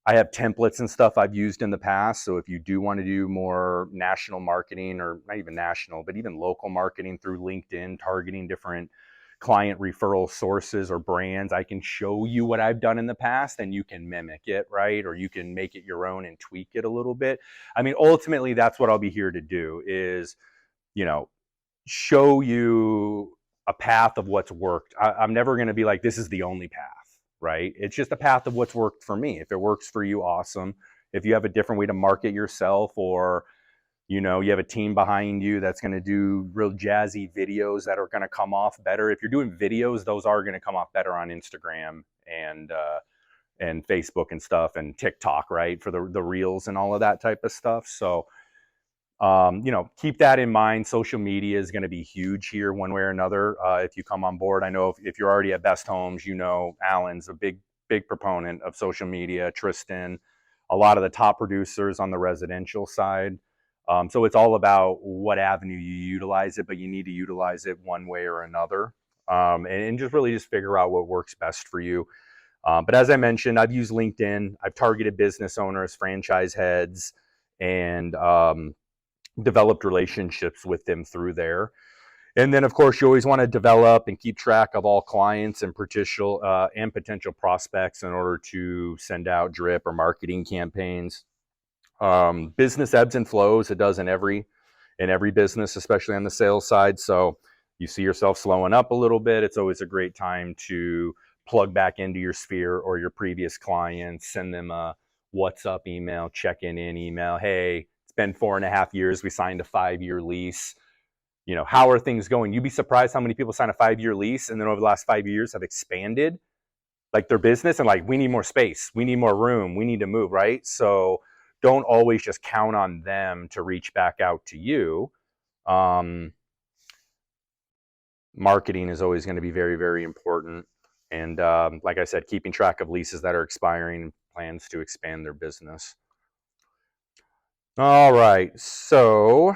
I have templates and stuff I've used in the past. So if you do want to do more national marketing, or not even national, but even local marketing through LinkedIn, targeting different client referral sources or brands, I can show you what I've done in the past and you can mimic it, right? Or you can make it your own and tweak it a little bit. I mean, ultimately, that's what I'll be here to do is, show you a path of what's worked. I'm never going to be like, this is the only path, right? It's just a path of what's worked for me. If it works for you, awesome. If you have a different way to market yourself, or, you have a team behind you that's going to do real jazzy videos that are going to come off better. If you're doing videos, those are going to come off better on Instagram and Facebook and stuff, and TikTok, right? For the reels and all of that type of stuff. So, keep that in mind. Social media is going to be huge here one way or another. If you come on board, I know if you're already at Best Homes, Alan's a big proponent of social media. Tristan, a lot of the top producers on the residential side So it's all about what avenue you utilize it, but you need to utilize it one way or another, and just really just figure out what works best for you. But as I mentioned, I've used LinkedIn. I've targeted business owners, franchise heads, and developed relationships with them through there. And then, of course, you always want to develop and keep track of all clients and potential prospects in order to send out drip or marketing campaigns. Business ebbs and flows. It does in every business, especially on the sales side. So you see yourself slowing up a little bit. It's always a great time to plug back into your sphere or your previous clients, send them a what's up email, check-in email. Hey, it's been 4.5 years. We signed a 5-year lease. How are things going? You'd be surprised how many people sign a 5-year lease and then over the last 5 years have expanded like their business and like, we need more space, we need more room, we need to move, right? So don't always just count on them to reach back out to you. Marketing is always going to be very, very important. And like I said, keeping track of leases that are expiring, plans to expand their business. All right, so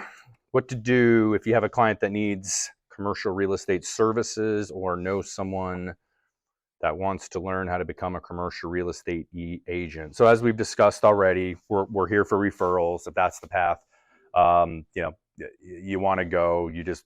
what to do if you have a client that needs commercial real estate services or knows someone that wants to learn how to become a commercial real estate agent. So as we've discussed already, we're here for referrals. If that's the path, you want to go, you just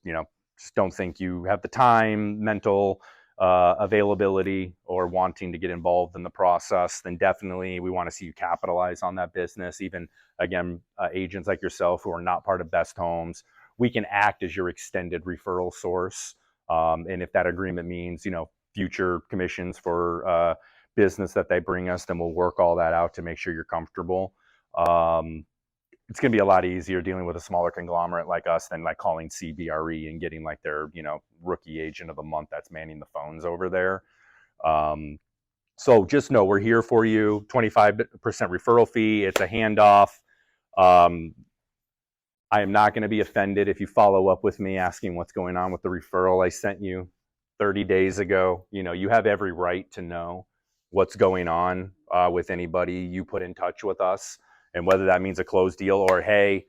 don't think you have the time, mental availability, or wanting to get involved in the process, then definitely we want to see you capitalize on that business. Even again, agents like yourself who are not part of Best Homes, we can act as your extended referral source. And if that agreement means, future commissions for business that they bring us, then we'll work all that out to make sure you're comfortable. It's going to be a lot easier dealing with a smaller conglomerate like us than like calling CBRE and getting like their, rookie agent of the month that's manning the phones over there. So just know we're here for you. 25% referral fee. It's a handoff. I am not going to be offended if you follow up with me asking what's going on with the referral I sent you 30 days ago. You have every right to know what's going on with anybody you put in touch with us. And whether that means a closed deal or, hey,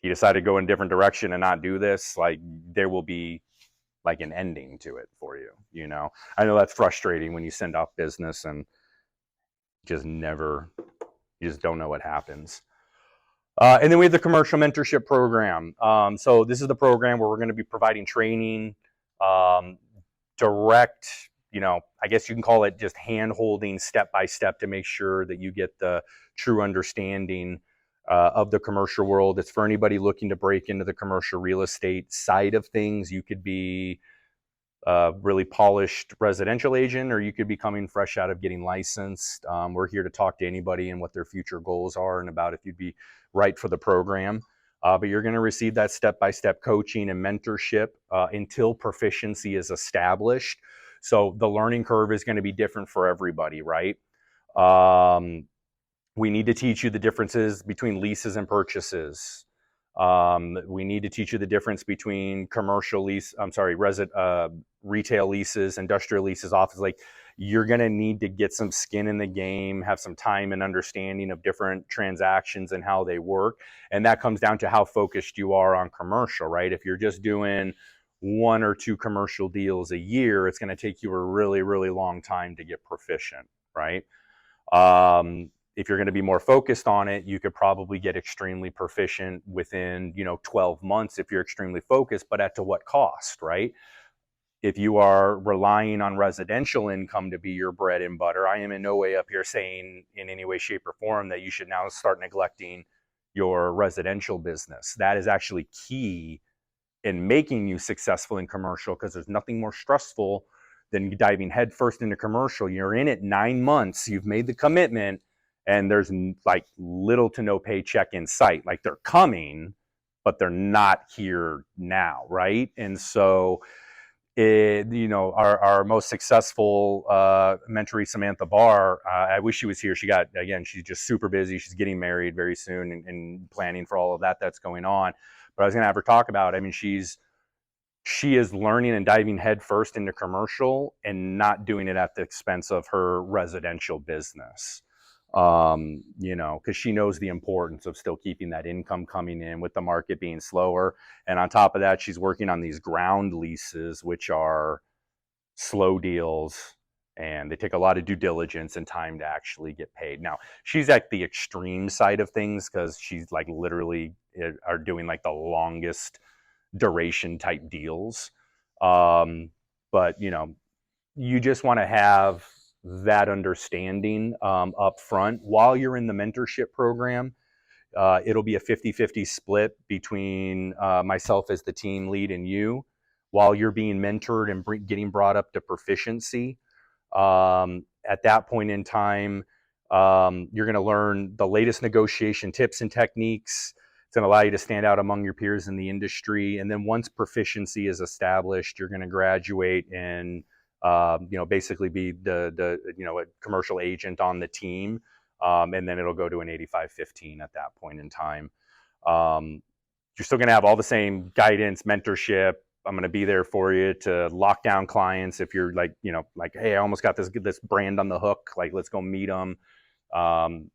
he decided to go in a different direction and not do this, like there will be like an ending to it for you. I know that's frustrating when you send off business and you just don't know what happens. And then we have the commercial mentorship program. So this is the program where we're going to be providing training, direct, I guess you can call it just hand-holding step by step to make sure that you get the true understanding of the commercial world. It's for anybody looking to break into the commercial real estate side of things. You could be a really polished residential agent, or you could be coming fresh out of getting licensed. We're here to talk to anybody and what their future goals are and about if you'd be right for the program. But you're going to receive that step-by-step coaching and mentorship until proficiency is established. So the learning curve is going to be different for everybody, right? We need to teach you the differences between leases and purchases. We need to teach you the difference between retail leases, industrial leases, office. Like, you're going to need to get some skin in the game, have some time and understanding of different transactions and how they work. And that comes down to how focused you are on commercial, right? If you're just doing 1 or 2 commercial deals a year, it's going to take you a really, really long time to get proficient, right? If you're going to be more focused on it, you could probably get extremely proficient within, 12 months if you're extremely focused, but at to what cost, right? If you are relying on residential income to be your bread and butter, I am in no way up here saying in any way, shape, or form that you should now start neglecting your residential business. That is actually key in making you successful in commercial, because there's nothing more stressful than diving headfirst into commercial. You're in it 9 months, you've made the commitment, and there's like little to no paycheck in sight. Like, they're coming, but they're not here now, right? And so our most successful mentoree, Samantha Barr, I wish she was here. She's just super busy. She's getting married very soon and planning for all of that that's going on. But I was going to have her talk about, she is learning and diving headfirst into commercial and not doing it at the expense of her residential business. You know, because she knows the importance of still keeping that income coming in with the market being slower. And on top of that, she's working on these ground leases, which are slow deals, and they take a lot of due diligence and time to actually get paid. Now, she's at the extreme side of things because she's like literally are doing like the longest duration type deals. But you know, you just want to have that understanding up front while you're in the mentorship program. It'll be a 50-50 split between myself as the team lead and you while you're being mentored and getting brought up to proficiency. At that point in time, you're going to learn the latest negotiation tips and techniques. It's going to allow you to stand out among your peers in the industry. And then once proficiency is established, you're going to graduate and you know, basically be the you know, a commercial agent on the team. And then it'll go to an 85-15 at that point in time. You're still going to have all the same guidance, mentorship. I'm going to be there for you to lock down clients if you're like, you know, like, hey, I almost got this brand on the hook. Like, let's go meet them. I'm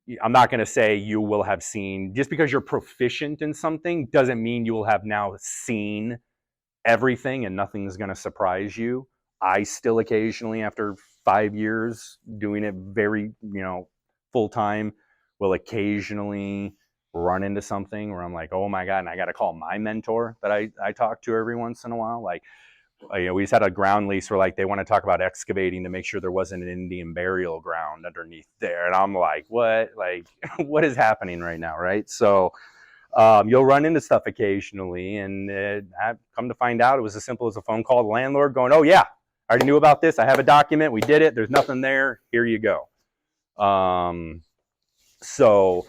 not going to say you will have seen, just because you're proficient in something doesn't mean you will have now seen everything and nothing's going to surprise you. I still occasionally, after 5 years doing it very, you know, full time, will occasionally run into something where I'm like, oh my God, and I got to call my mentor that I talk to every once in a while. Like, you know, we just had a ground lease where like they want to talk about excavating to make sure there wasn't an Indian burial ground underneath there. And I'm like, what? Like, what is happening right now? Right. So you'll run into stuff occasionally, and I've come to find out it was as simple as a phone call to the landlord going, oh yeah, I already knew about this. I have a document. We did it. There's nothing there. Here you go. So,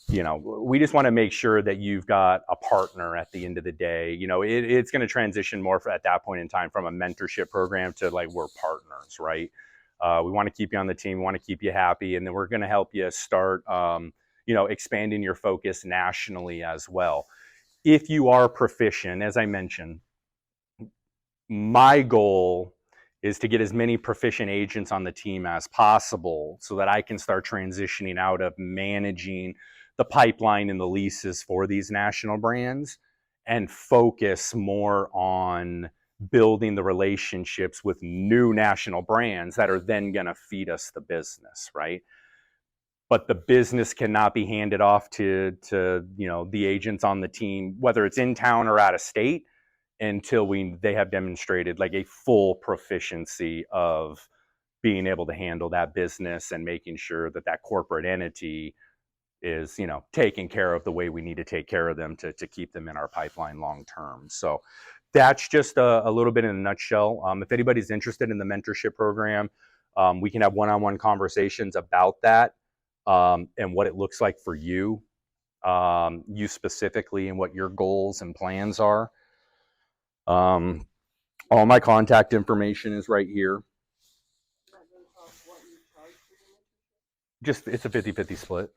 you know, we just want to make sure that you've got a partner at the end of the day. You know, it's going to transition more at that point in time from a mentorship program to like we're partners, right? We want to keep you on the team. We want to keep you happy. And then we're going to help you start, you know, expanding your focus nationally as well. If you are proficient, as I mentioned, my goal is to get as many proficient agents on the team as possible so that I can start transitioning out of managing the pipeline and the leases for these national brands and focus more on building the relationships with new national brands that are then going to feed us the business, right? But the business cannot be handed off to you know, the agents on the team, whether it's in town or out of state, until they have demonstrated like a full proficiency of being able to handle that business and making sure that that corporate entity is, you know, taking care of the way we need to take care of them to keep them in our pipeline long term. So that's just a little bit in a nutshell. If anybody's interested in the mentorship program, we can have one-on-one conversations about that and what it looks like for you, you specifically, and what your goals and plans are. All my contact information is right here. Just, it's a 50-50 split.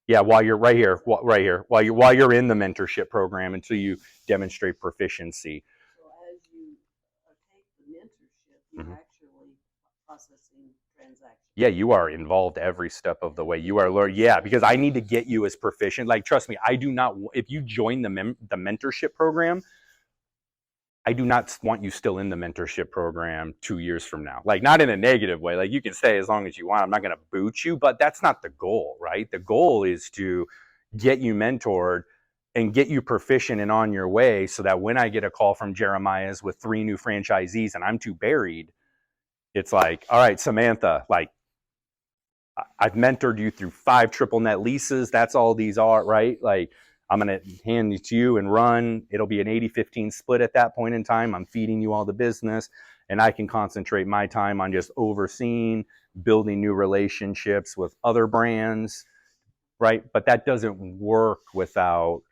Yeah, while you're right here, while you're in the mentorship program until you demonstrate proficiency. So as you take the mentorship, you're actually processing transactions. Yeah, you are involved every step of the way. You are learning. Yeah, because I need to get you as proficient. Like, trust me, I do not. If you join the mentorship program, I do not want you still in the mentorship program 2 years from now. Like, not in a negative way. Like, you can stay as long as you want. I'm not going to boot you, but that's not the goal, right? The goal is to get you mentored and get you proficient and on your way so that when I get a call from Jeremiah's with 3 new franchisees and I'm too buried, it's like, all right, Samantha, like, I've mentored you through 5 triple net leases. That's all these are, right? Like, I'm going to hand it to you and run. It'll be an 80-15 split at that point in time. I'm feeding you all the business, and I can concentrate my time on just overseeing, building new relationships with other brands, right? But that doesn't work without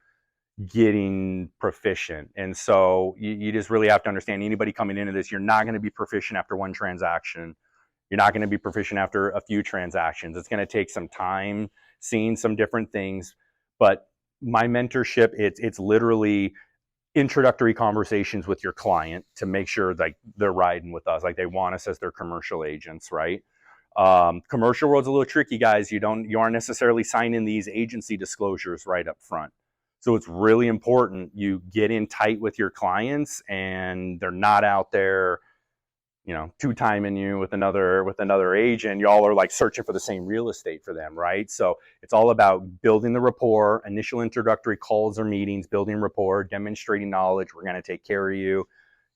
getting proficient. And so you just really have to understand, anybody coming into this, you're not going to be proficient after 1 transaction. You're not going to be proficient after a few transactions. It's going to take some time, seeing some different things. But my mentorship, it's literally introductory conversations with your client to make sure like they're riding with us, like they want us as their commercial agents, right? Commercial world's a little tricky, guys. You aren't necessarily signing these agency disclosures right up front. So it's really important you get in tight with your clients and they're not out there, two-timing you with another agent. Y'all are like searching for the same real estate for them, right? So it's all about building the rapport, initial introductory calls or meetings, building rapport, demonstrating knowledge. We're going to take care of you.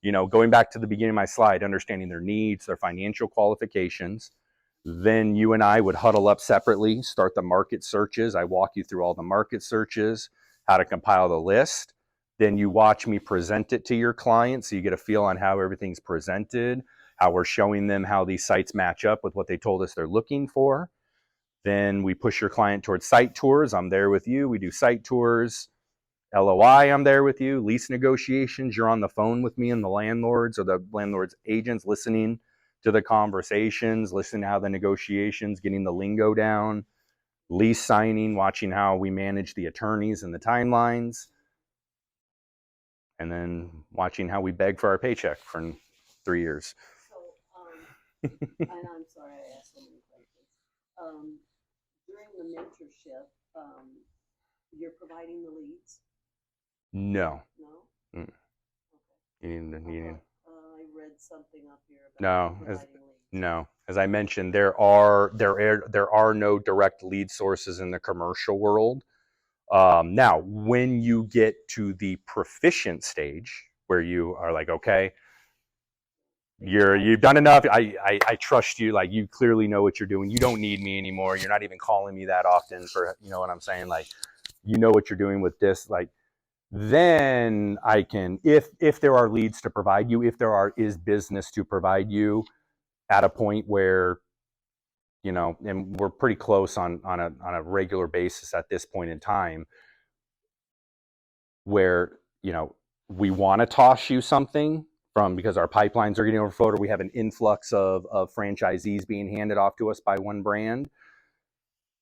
Going back to the beginning of my slide, understanding their needs, their financial qualifications. Then you and I would huddle up separately, start the market searches. I walk you through all the market searches, how to compile the list. Then you watch me present it to your client so you get a feel on how everything's presented, how we're showing them how these sites match up with what they told us they're looking for. Then we push your client towards site tours. I'm there with you. We do site tours. LOI, I'm there with you. Lease negotiations, you're on the phone with me and the landlords or the landlord's agents listening to the conversations, listening to how the negotiations, getting the lingo down. Lease signing, watching how we manage the attorneys and the timelines. And then watching how we beg for our paycheck for 3 years. So, and I'm sorry I asked so many questions. During the mentorship, you're providing the leads? No. No? Mm. Okay. You need, I read something up here No, about providing leads. No, as I mentioned, there are no direct lead sources in the commercial world. Now, when you get to the proficient stage, where you are like, okay, you've done enough. I trust you. Like, you clearly know what you're doing. You don't need me anymore. You're not even calling me that often for, you know what I'm saying? Like, you know what you're doing with this. Like, then I can, if there are leads to provide you, if there is business to provide you, at a point where, and we're pretty close on a regular basis at this point in time, where, we want to toss you something because our pipelines are getting overflowed, or we have an influx of franchisees being handed off to us by one brand,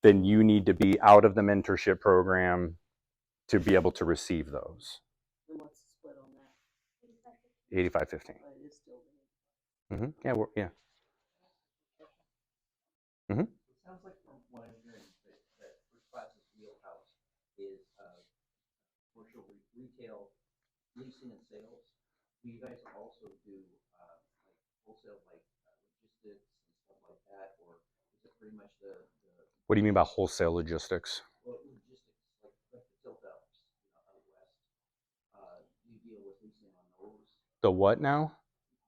then you need to be out of the mentorship program to be able to receive those. And what's the split on that? 85-15. But it is still Yeah, yeah. It sounds like from what I'm hearing that First Class's wheelhouse is commercial retail leasing and sales. Do you guys also do like wholesale, like logistics and stuff like that, or is it pretty much the What do you mean by wholesale logistics? well, logistics like the tilt ups out west? You deal with leasing on those. The what now?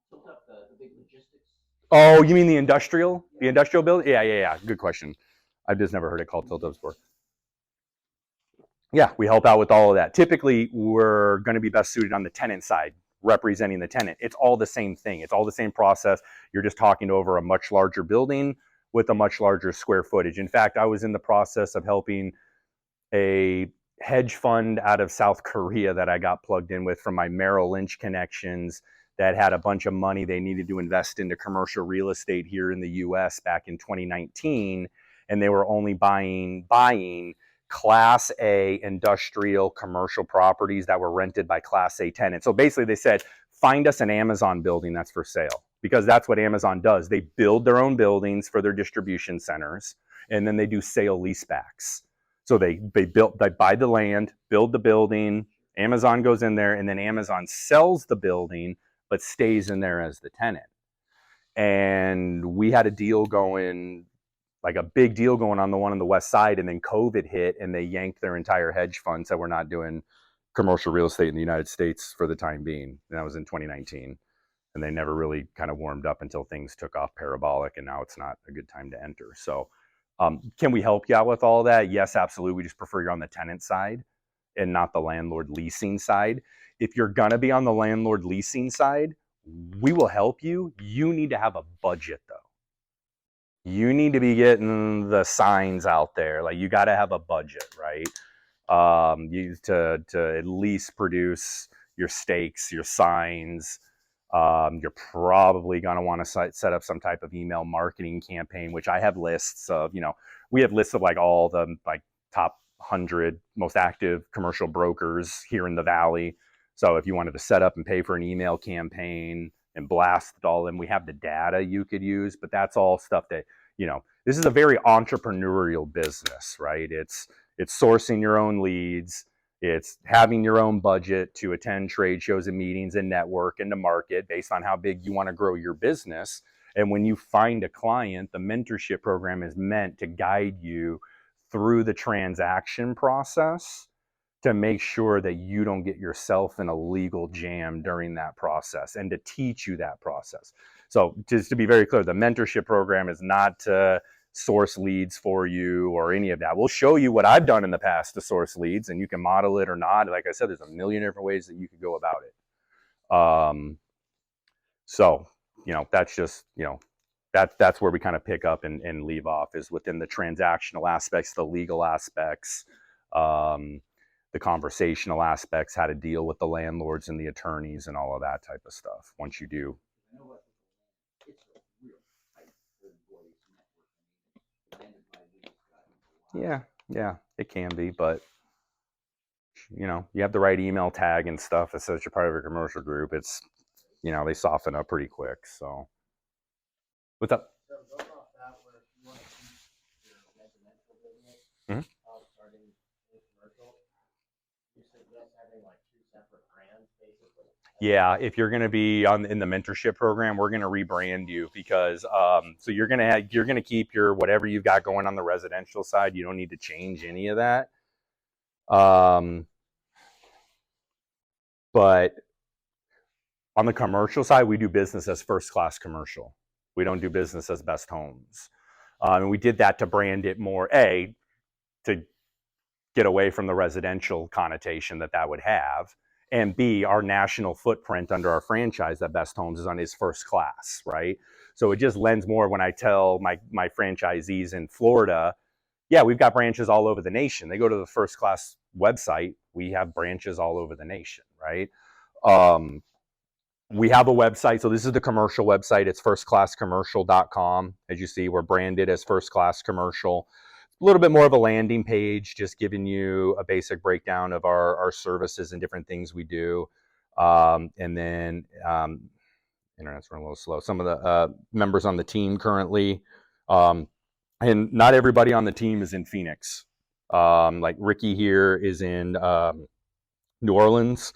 Tilt up the big logistics. Oh, you mean the industrial? The industrial build? Yeah. Good question. I've just never heard it called tilt-up before. Yeah, we help out with all of that. Typically, we're going to be best suited on the tenant side, representing the tenant. It's all the same thing. It's all the same process. You're just talking over a much larger building with a much larger square footage. In fact, I was in the process of helping a hedge fund out of South Korea that I got plugged in with from my Merrill Lynch connections, that had a bunch of money they needed to invest into commercial real estate here in the US back in 2019. And they were only buying Class A industrial commercial properties that were rented by Class A tenants. So basically they said, find us an Amazon building that's for sale, because that's what Amazon does. They build their own buildings for their distribution centers, and then they do sale leasebacks. So they buy the land, build the building, Amazon goes in there, and then Amazon sells the building but stays in there as the tenant. And we had a deal going, like a big deal going on, the one on the west side, and then COVID hit and they yanked their entire hedge fund, so we're not doing commercial real estate in the United States for the time being. And that was in 2019. And they never really kind of warmed up until things took off parabolic, and now it's not a good time to enter. So can we help you out with all that? Yes, absolutely. We just prefer you're on the tenant side and not the landlord leasing side. If you're going to be on the landlord leasing side, we will help you. You need to have a budget, though. You need to be getting the signs out there. Like, you got to have a budget, right? You to at least produce your stakes, your signs. You're probably going to want to set up some type of email marketing campaign, which I have lists of. We have lists of like all the like top 100 most active commercial brokers here in the Valley. So if you wanted to set up and pay for an email campaign and blast it all in, we have the data you could use, but that's all stuff that, this is a very entrepreneurial business, right? It's sourcing your own leads. It's having your own budget to attend trade shows and meetings and network and to market based on how big you want to grow your business. And when you find a client, the mentorship program is meant to guide you through the transaction process to make sure that you don't get yourself in a legal jam during that process and to teach you that process. So just to be very clear, the mentorship program is not to source leads for you or any of that. We'll show you what I've done in the past to source leads, and you can model it or not. Like I said, there's a million different ways that you could go about it. So, that's just, that's where we kind of pick up and leave off, is within the transactional aspects, the legal aspects, the conversational aspects, how to deal with the landlords and the attorneys and all of that type of stuff once you do. I know what it's a real tight employees network. Landed by leads. Yeah, it can be, but you have the right email tag and stuff that says you're part of a commercial group. It's, they soften up pretty quick. So what's up? So going off that, where if you want to keep your residential business, Mhm. starting with commercial, you suggest having like 2 separate brands, basically? Yeah, if you're going to be in the mentorship program, we're going to rebrand you because so you're going to keep your whatever you've got going on the residential side. You don't need to change any of that. But on the commercial side, we do business as First Class Commercial. We don't do business as Best Homes. And we did that to brand it more, to get away from the residential connotation that would have, and B, our national footprint under our franchise that Best Homes is on is first class, right? So it just lends more when I tell my franchisees in Florida, yeah, we've got branches all over the nation. They go to the First Class website. We have branches all over the nation, right? We have a website. So this is the commercial website. It's firstclasscommercial.com. As you see, we're branded as First Class Commercial. A little bit more of a landing page, just giving you a basic breakdown of our services and different things we do. And then internet's running a little slow. Some of the members on the team currently, and not everybody on the team is in Phoenix. Like Ricky here is in New Orleans.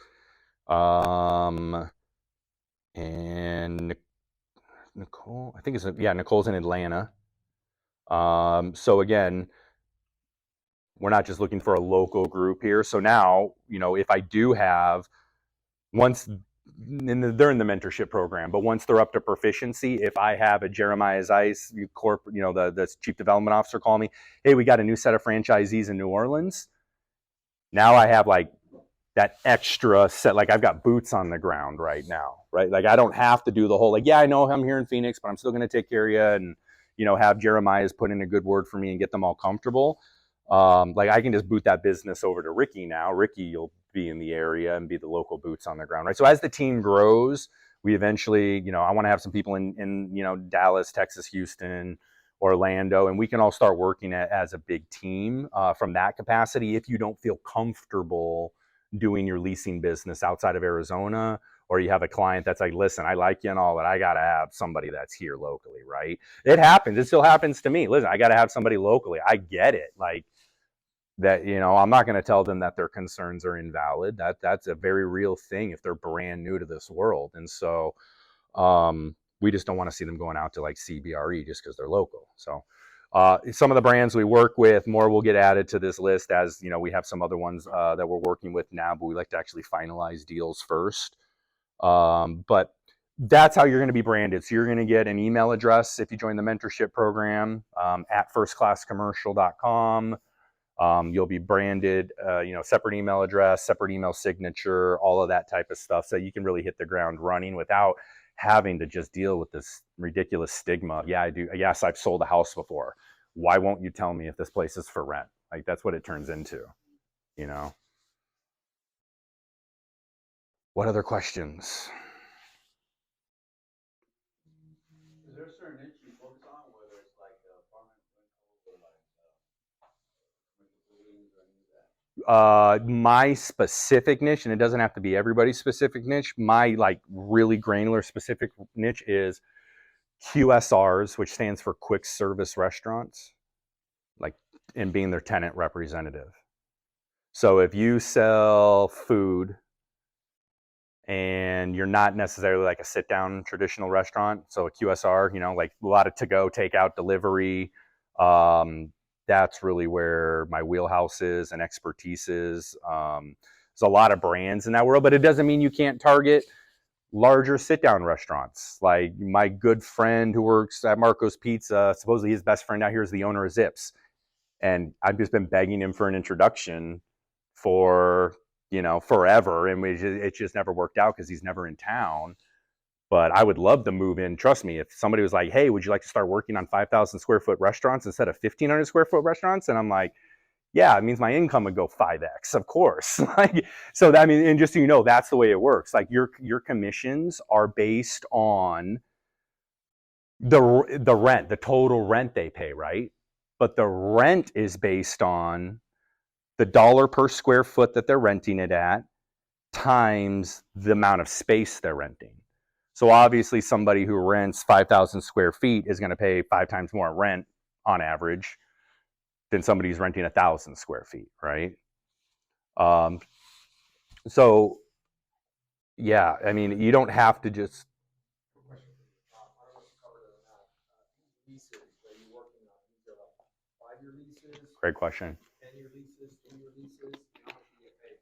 And Nicole, I think Nicole's in Atlanta. So again, we're not just looking for a local group here. So now, if I do have, they're in the mentorship program, but once they're up to proficiency, if I have a Jeremiah Zeiss, the chief development officer call me, hey, we got a new set of franchisees in New Orleans. Now I have like that extra set, like I've got boots on the ground right now, right? Like I don't have to do the whole, I know I'm here in Phoenix, but I'm still going to take care of you and, have Jeremiah's put in a good word for me and get them all comfortable. Like I can just boot that business over to Ricky now. Ricky, you'll be in the area and be the local boots on the ground, right? So as the team grows, we eventually, I want to have some people in Dallas, Texas, Houston, Orlando, and we can all start working as a big team from that capacity. If you don't feel comfortable doing your leasing business outside of Arizona, or you have a client that's like, listen, I like you and all, but I got to have somebody that's here locally, right? It happens. It still happens to me. Listen, I got to have somebody locally. I get it. Like that, I'm not going to tell them that their concerns are invalid. That's a very real thing if they're brand new to this world. And so we just don't want to see them going out to like CBRE just because they're local. So some of the brands we work with, more will get added to this list as, we have some other ones that we're working with now, but we like to actually finalize deals first. But that's how you're going to be branded. So you're going to get an email address if you join the mentorship program at firstclasscommercial.com. You'll be branded, separate email address, separate email signature, all of that type of stuff. So you can really hit the ground running without having to just deal with this ridiculous stigma. Yeah, I do. Yes, I've sold a house before. Why won't you tell me if this place is for rent? Like that's what it turns into, What other questions? Is there a certain niche you focus on, whether it's like apartment rental or like commercial buildings or any of that? My specific niche, and it doesn't have to be everybody's specific niche, my like really granular specific niche is QSRs, which stands for quick service restaurants, like, and being their tenant representative. So if you sell food and you're not necessarily like a sit down traditional restaurant, so a QSR, like a lot of to go, takeout, delivery, that's really where my wheelhouse is and expertise is. There's a lot of brands in that world, but it doesn't mean you can't target larger sit down restaurants. Like my good friend who works at Marco's Pizza, supposedly his best friend out here is the owner of Zips. And I've just been begging him for an introduction for, forever. And it just never worked out because he's never in town. But I would love to move in. Trust me, if somebody was like, hey, would you like to start working on 5,000 square foot restaurants instead of 1,500 square foot restaurants? And I'm like, yeah, it means my income would go 5x, of course. And just so you know, that's the way it works. Like your commissions are based on the rent, the total rent they pay, right? But the rent is based on the dollar per square foot that they're renting it at times the amount of space they're renting. So obviously somebody who rents 5,000 square feet is going to pay 5 times more rent on average than somebody who's renting 1,000 square feet, right? So yeah, I mean, you don't have to just. I don't know if you covered it or not. Leases that you're working on, these are like 5-year leases, Great question. 10-year leases, 3-year leases. How much do you get paid?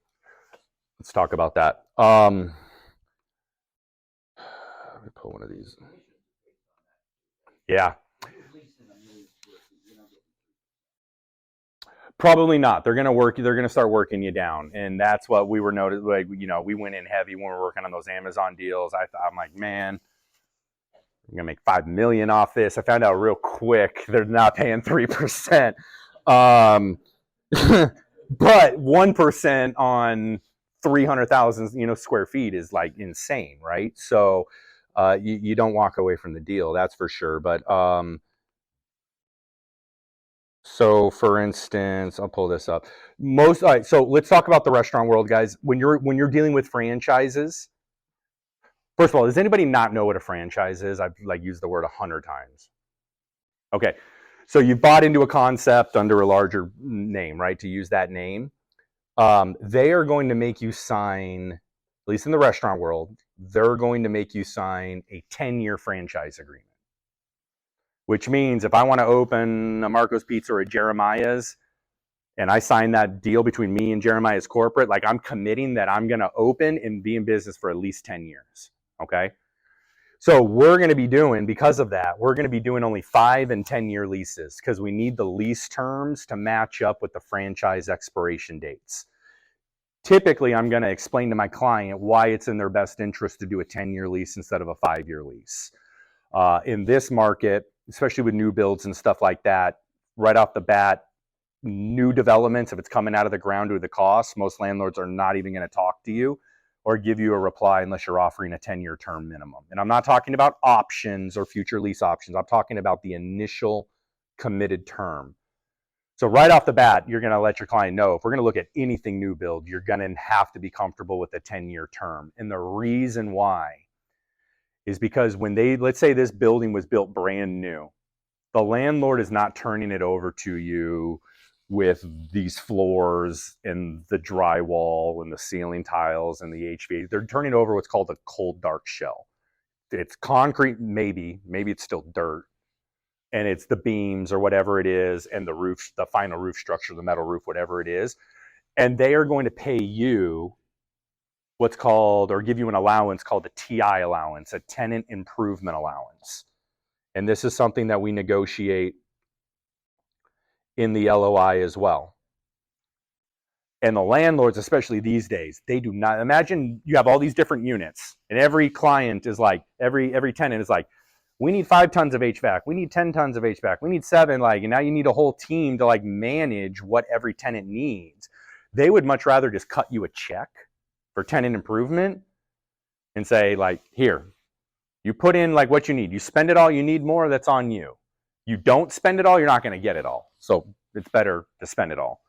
Let's talk about that. Let me pull one of these. Yeah. Probably not. They're gonna start working you down, and that's what we were noticed. Like, we went in heavy when we were working on those Amazon deals. I'm like, man, I'm gonna make $5 million off this. I found out real quick they're not paying 3%, but 1% on 300,000 square feet is like insane, right? So you don't walk away from the deal, that's for sure. But so for instance, I'll pull this up. All right, so let's talk about the restaurant world, guys. When you're dealing with franchises, first of all, does anybody not know what a franchise is? I've used the word 100 times. Okay, so you bought into a concept under a larger name, right? To use that name, they are going to make you sign, at least in the restaurant world, they're going to make you sign a 10-year franchise agreement. Which means if I want to open a Marco's Pizza or a Jeremiah's, and I sign that deal between me and Jeremiah's corporate, like I'm committing that I'm going to open and be in business for at least 10 years. Okay. So we're going to be doing, because of that, we're going to be doing only 5 and 10-year leases because we need the lease terms to match up with the franchise expiration dates. Typically, I'm going to explain to my client why it's in their best interest to do a 10-year lease instead of a 5-year lease. In this market, especially with new builds and stuff like that, right off the bat, new developments, if it's coming out of the ground due to the cost, most landlords are not even going to talk to you or give you a reply unless you're offering a 10-year term minimum. And I'm not talking about options or future lease options. I'm talking about the initial committed term. So right off the bat, you're going to let your client know, if we're going to look at anything new build, you're going to have to be comfortable with a 10-year term. And the reason why is because when let's say this building was built brand new, the landlord is not turning it over to you with these floors and the drywall and the ceiling tiles and the HVAC. They're turning over what's called a cold dark shell. It's concrete, maybe it's still dirt, and it's the beams or whatever it is, and the roof, the final roof structure, the metal roof, whatever it is, and they are going to pay you what's called, or give you an allowance called the TI allowance, a tenant improvement allowance. And this is something that we negotiate in the LOI as well. And the landlords, especially these days, they do not, imagine you have all these different units and every client is like, every tenant is like, we need 5 tons of HVAC. We need 10 tons of HVAC. We need 7, and now you need a whole team to manage what every tenant needs. They would much rather just cut you a check for tenant improvement and say, here, you put in what you need. You spend it all, you need more, that's on you. You don't spend it all, you're not going to get it all. So it's better to spend it all.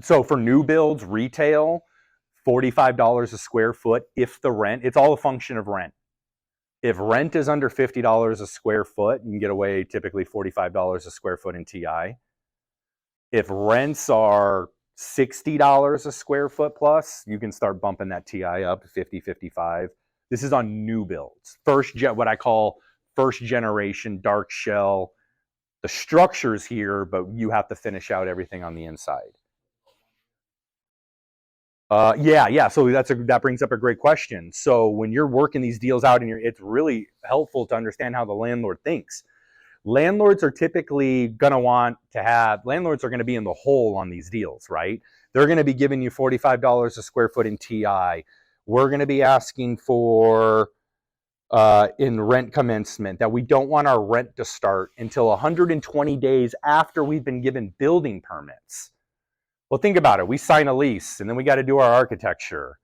So for new builds, retail, $45 a square foot, if the rent, it's all a function of rent. If rent is under $50 a square foot, you can get away typically $45 a square foot in TI. If rents are $60 a square foot plus, you can start bumping that TI up to 50, 55. This is on new builds. What I call first generation dark shell. The structure's here, but you have to finish out everything on the inside. Yeah. So that brings up a great question. So when you're working these deals out, it's really helpful to understand how the landlord thinks. Landlords are typically going to landlords are going to be in the hole on these deals, right? They're going to be giving you $45 a square foot in TI. We're going to be asking for in rent commencement that we don't want our rent to start until 120 days after we've been given building permits. Well, think about it. We sign a lease, and then we got to do our architecture,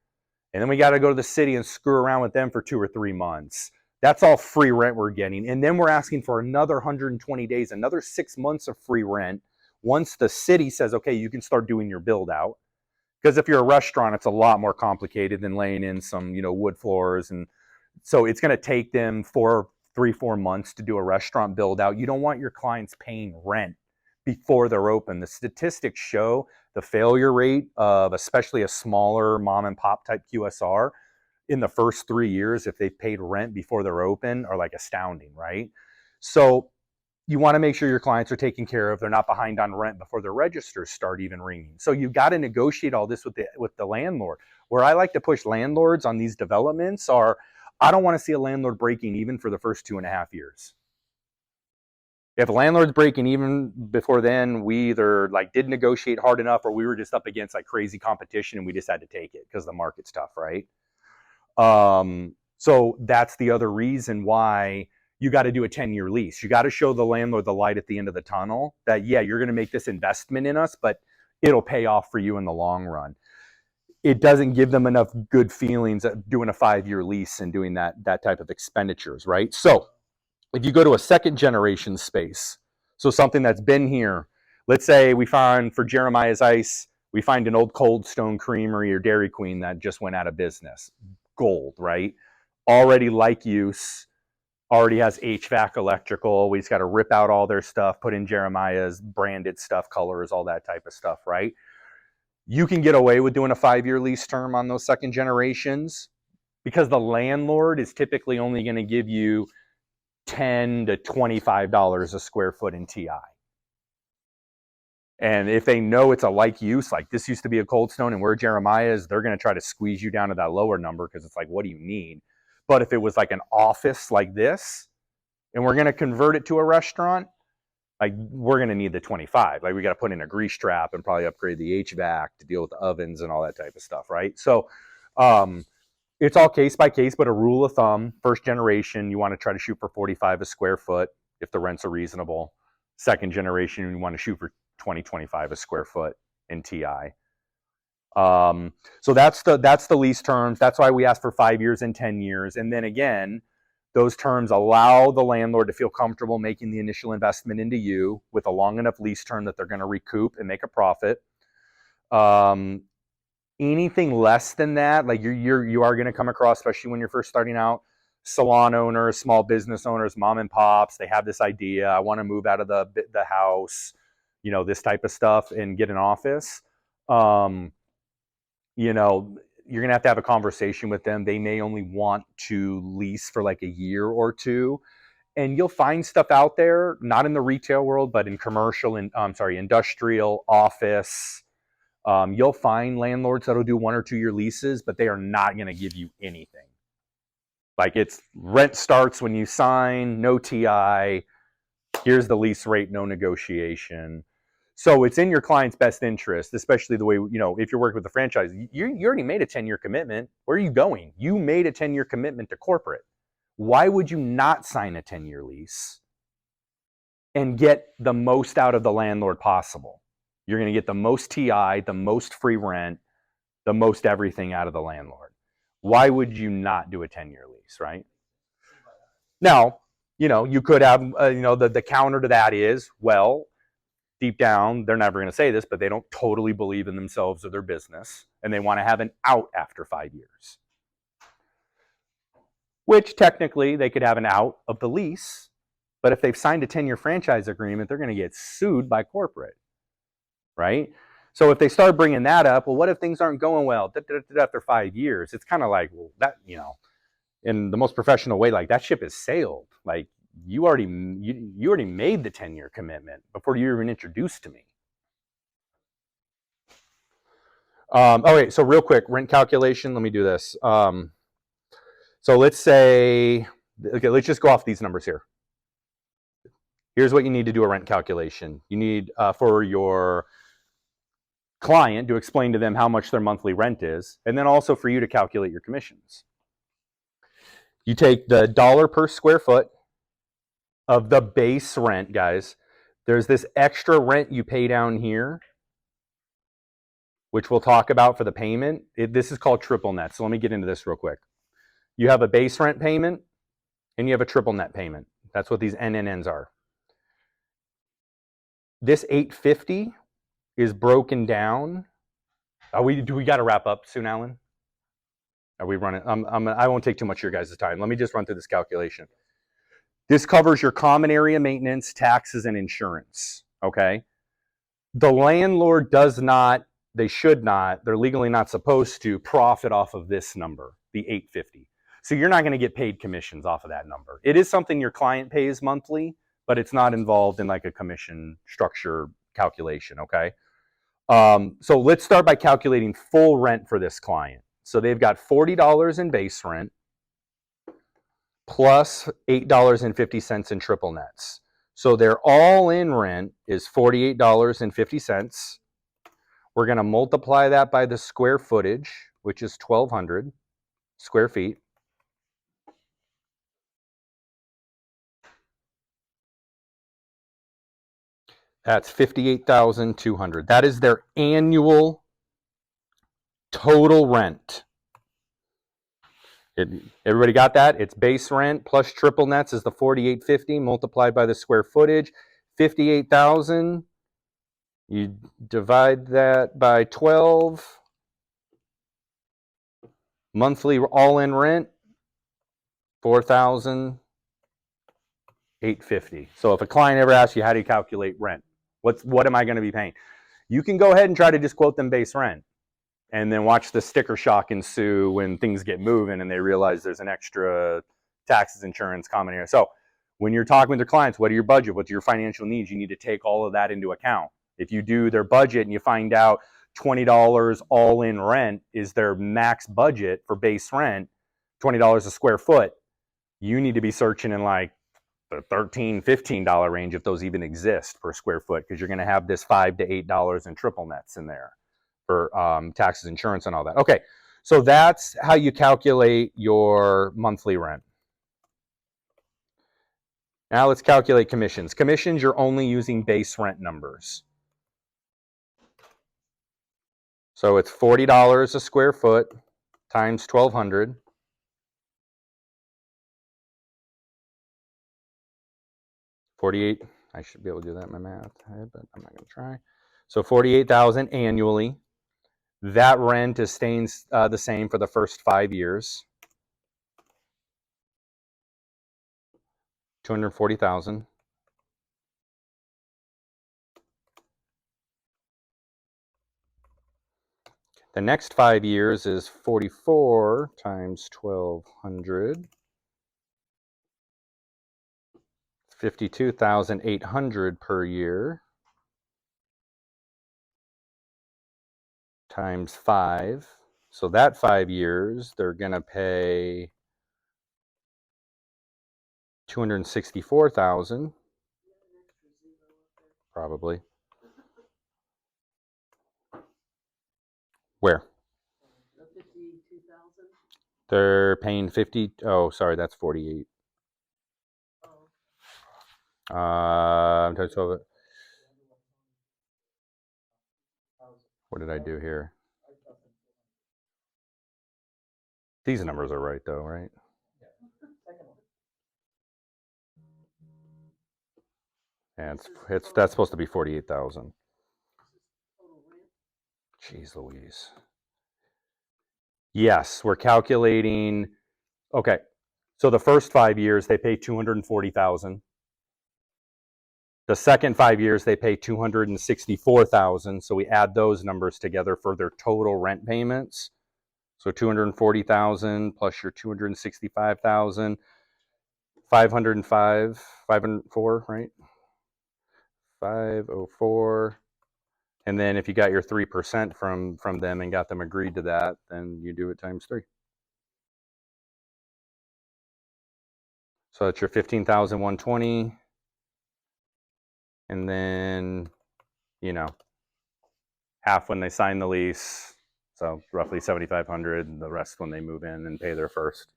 and then we got to go to the city and screw around with them for 2 or 3 months. That's all free rent we're getting. And then we're asking for another 120 days, another 6 months of free rent once the city says, okay, you can start doing your build out. Because if you're a restaurant, it's a lot more complicated than laying in some, wood floors. And so it's going to take them 4 months to do a restaurant build out. You don't want your clients paying rent before they're open. The statistics show the failure rate of especially a smaller mom and pop type QSR in the first 3 years, if they've paid rent before they're open, are like astounding, right? So you want to make sure your clients are taken care of. They're not behind on rent before their registers start even ringing. So you've got to negotiate all this with the landlord. Where I like to push landlords on these developments are, I don't want to see a landlord breaking even for the first 2.5 years. If a landlord's breaking even before then, we either didn't negotiate hard enough, or we were just up against crazy competition and we just had to take it because the market's tough, right? So that's the other reason why you got to do a 10-year lease. You got to show the landlord the light at the end of the tunnel that, yeah, you're going to make this investment in us, but it'll pay off for you in the long run. It doesn't give them enough good feelings at doing a 5-year lease and doing that type of expenditures, right? So if you go to a second generation space, so something that's been here, let's say we find for Jeremiah's Ice, we find an old Cold Stone Creamery or Dairy Queen that just went out of business. Gold, right? Already like use, already has HVAC, electrical. We just got to rip out all their stuff, put in Jeremiah's branded stuff, colors, all that type of stuff, right? You can get away with doing a 5-year lease term on those second generations because the landlord is typically only going to give you $10 to $25 a square foot in TI. And if they know it's a like use, like this used to be a Cold Stone and where Jeremiah is, they're going to try to squeeze you down to that lower number because it's like, what do you need? But if it was like an office like this and we're going to convert it to a restaurant, we're going to need the 25. We got to put in a grease trap and probably upgrade the HVAC to deal with the ovens and all that type of stuff, right? So it's all case by case, but a rule of thumb, first generation, you want to try to shoot for 45 a square foot if the rents are reasonable. Second generation, you want to shoot for 20, 25 a square foot in TI. So that's the lease terms. That's why we ask for 5 years and 10 years. And then again, those terms allow the landlord to feel comfortable making the initial investment into you with a long enough lease term that they're going to recoup and make a profit. Anything less than that, you are going to come across, especially when you're first starting out, salon owners, small business owners, mom and pops. They have this idea, I want to move out of the house, this type of stuff and get an office. You're going to have a conversation with them. They may only want to lease for a year or two. And you'll find stuff out there, not in the retail world, but in commercial and industrial, office. You'll find landlords that'll do 1 or 2 year leases, but they are not going to give you anything. It's rent starts when you sign, no TI. Here's the lease rate, no negotiation. So it's in your client's best interest, especially the way, if you're working with a franchise, you already made a 10-year commitment. Where are you going? You made a 10-year commitment to corporate. Why would you not sign a 10-year lease and get the most out of the landlord possible? You're going to get the most TI, the most free rent, the most everything out of the landlord. Why would you not do a 10-year lease, right? Now, you could have, the counter to that is, well, deep down, they're never going to say this, but they don't totally believe in themselves or their business, and they want to have an out after 5 years. which technically they could have an out of the lease. But if they've signed a 10-year franchise agreement, they're going to get sued by corporate, right? So if they start bringing that up, well, what if things aren't going well after 5 years? It's kind of like, well, that, in the most professional way, like that ship has sailed. Like you already made the 10-year commitment before you were even introduced to me. Okay, so real quick, rent calculation. Let me do this. So let's say, okay, let's just go off these numbers here. Here's what you need to do a rent calculation. You need for your client to explain to them how much their monthly rent is, and then also for you to calculate your commissions. You take the dollar per square foot of the base rent, guys. There's this extra rent you pay down here, which we'll talk about for the payment. This is called triple net. So let me get into this real quick. You have a base rent payment and you have a triple net payment. That's what these NNNs are. This $850 is broken down. Do we got to wrap up soon, Alan? Are we running? I won't take too much of your guys' time. Let me just run through this calculation. This covers your common area maintenance, taxes, and insurance, okay? The landlord does not, they should not, they're legally not supposed to profit off of this number, the $850. So you're not going to get paid commissions off of that number. It is something your client pays monthly, but it's not involved in like a commission structure calculation, okay? So let's start by calculating full rent for this client. So they've got $40 in base rent plus $8.50 in triple nets. So their all-in rent is $48.50. We're going to multiply that by the square footage, which is 1,200 square feet. That's 58,200. That is their annual total rent. Everybody got that? It's base rent plus triple nets is the 4850 multiplied by the square footage. 58,000. You divide that by 12. Monthly all-in rent, 4,850. So if a client ever asks you, how do you calculate rent? What am I going to be paying? You can go ahead and try to just quote them base rent and then watch the sticker shock ensue when things get moving and they realize there's an extra taxes, insurance, common area. So when you're talking with your clients, what are your budget? What's your financial needs? You need to take all of that into account. If you do their budget and you find out $20 all-in rent is their max budget for base rent, $20 a square foot, you need to be searching in like the $13, $15 range if those even exist per square foot, because you're going to have this $5 to $8 in triple nets in there for taxes, insurance, and all that. Okay, so that's how you calculate your monthly rent. Now let's calculate commissions. Commissions, you're only using base rent numbers. So it's $40 a square foot times 1,200. $48. I should be able to do that in my math, but I'm not going to try. So $48,000 annually. That rent is staying the same for the first 5 years. $240,000. The next 5 years is 44 times 1,200. 52,800 per year times 5. So that 5 years, they're going to pay $264,000, probably. Where? The 52,000? They're paying 50. Oh, sorry, that's 48. Oh. I'm trying to what did I do here? These numbers are right, though, right? And that's supposed to be 48,000. Jeez Louise. Yes, we're calculating. Okay, So the first 5 years they pay $240,000. The second 5 years they pay $264,000. So we add those numbers together for their total rent payments. So $240,000 plus your $265,000, 504, right? 504. And then if you got your 3% from them and got them agreed to that, then you do it times 3. So that's your 15,120. And then, half when they sign the lease. So roughly 7,500, and the rest when they move in and pay their first.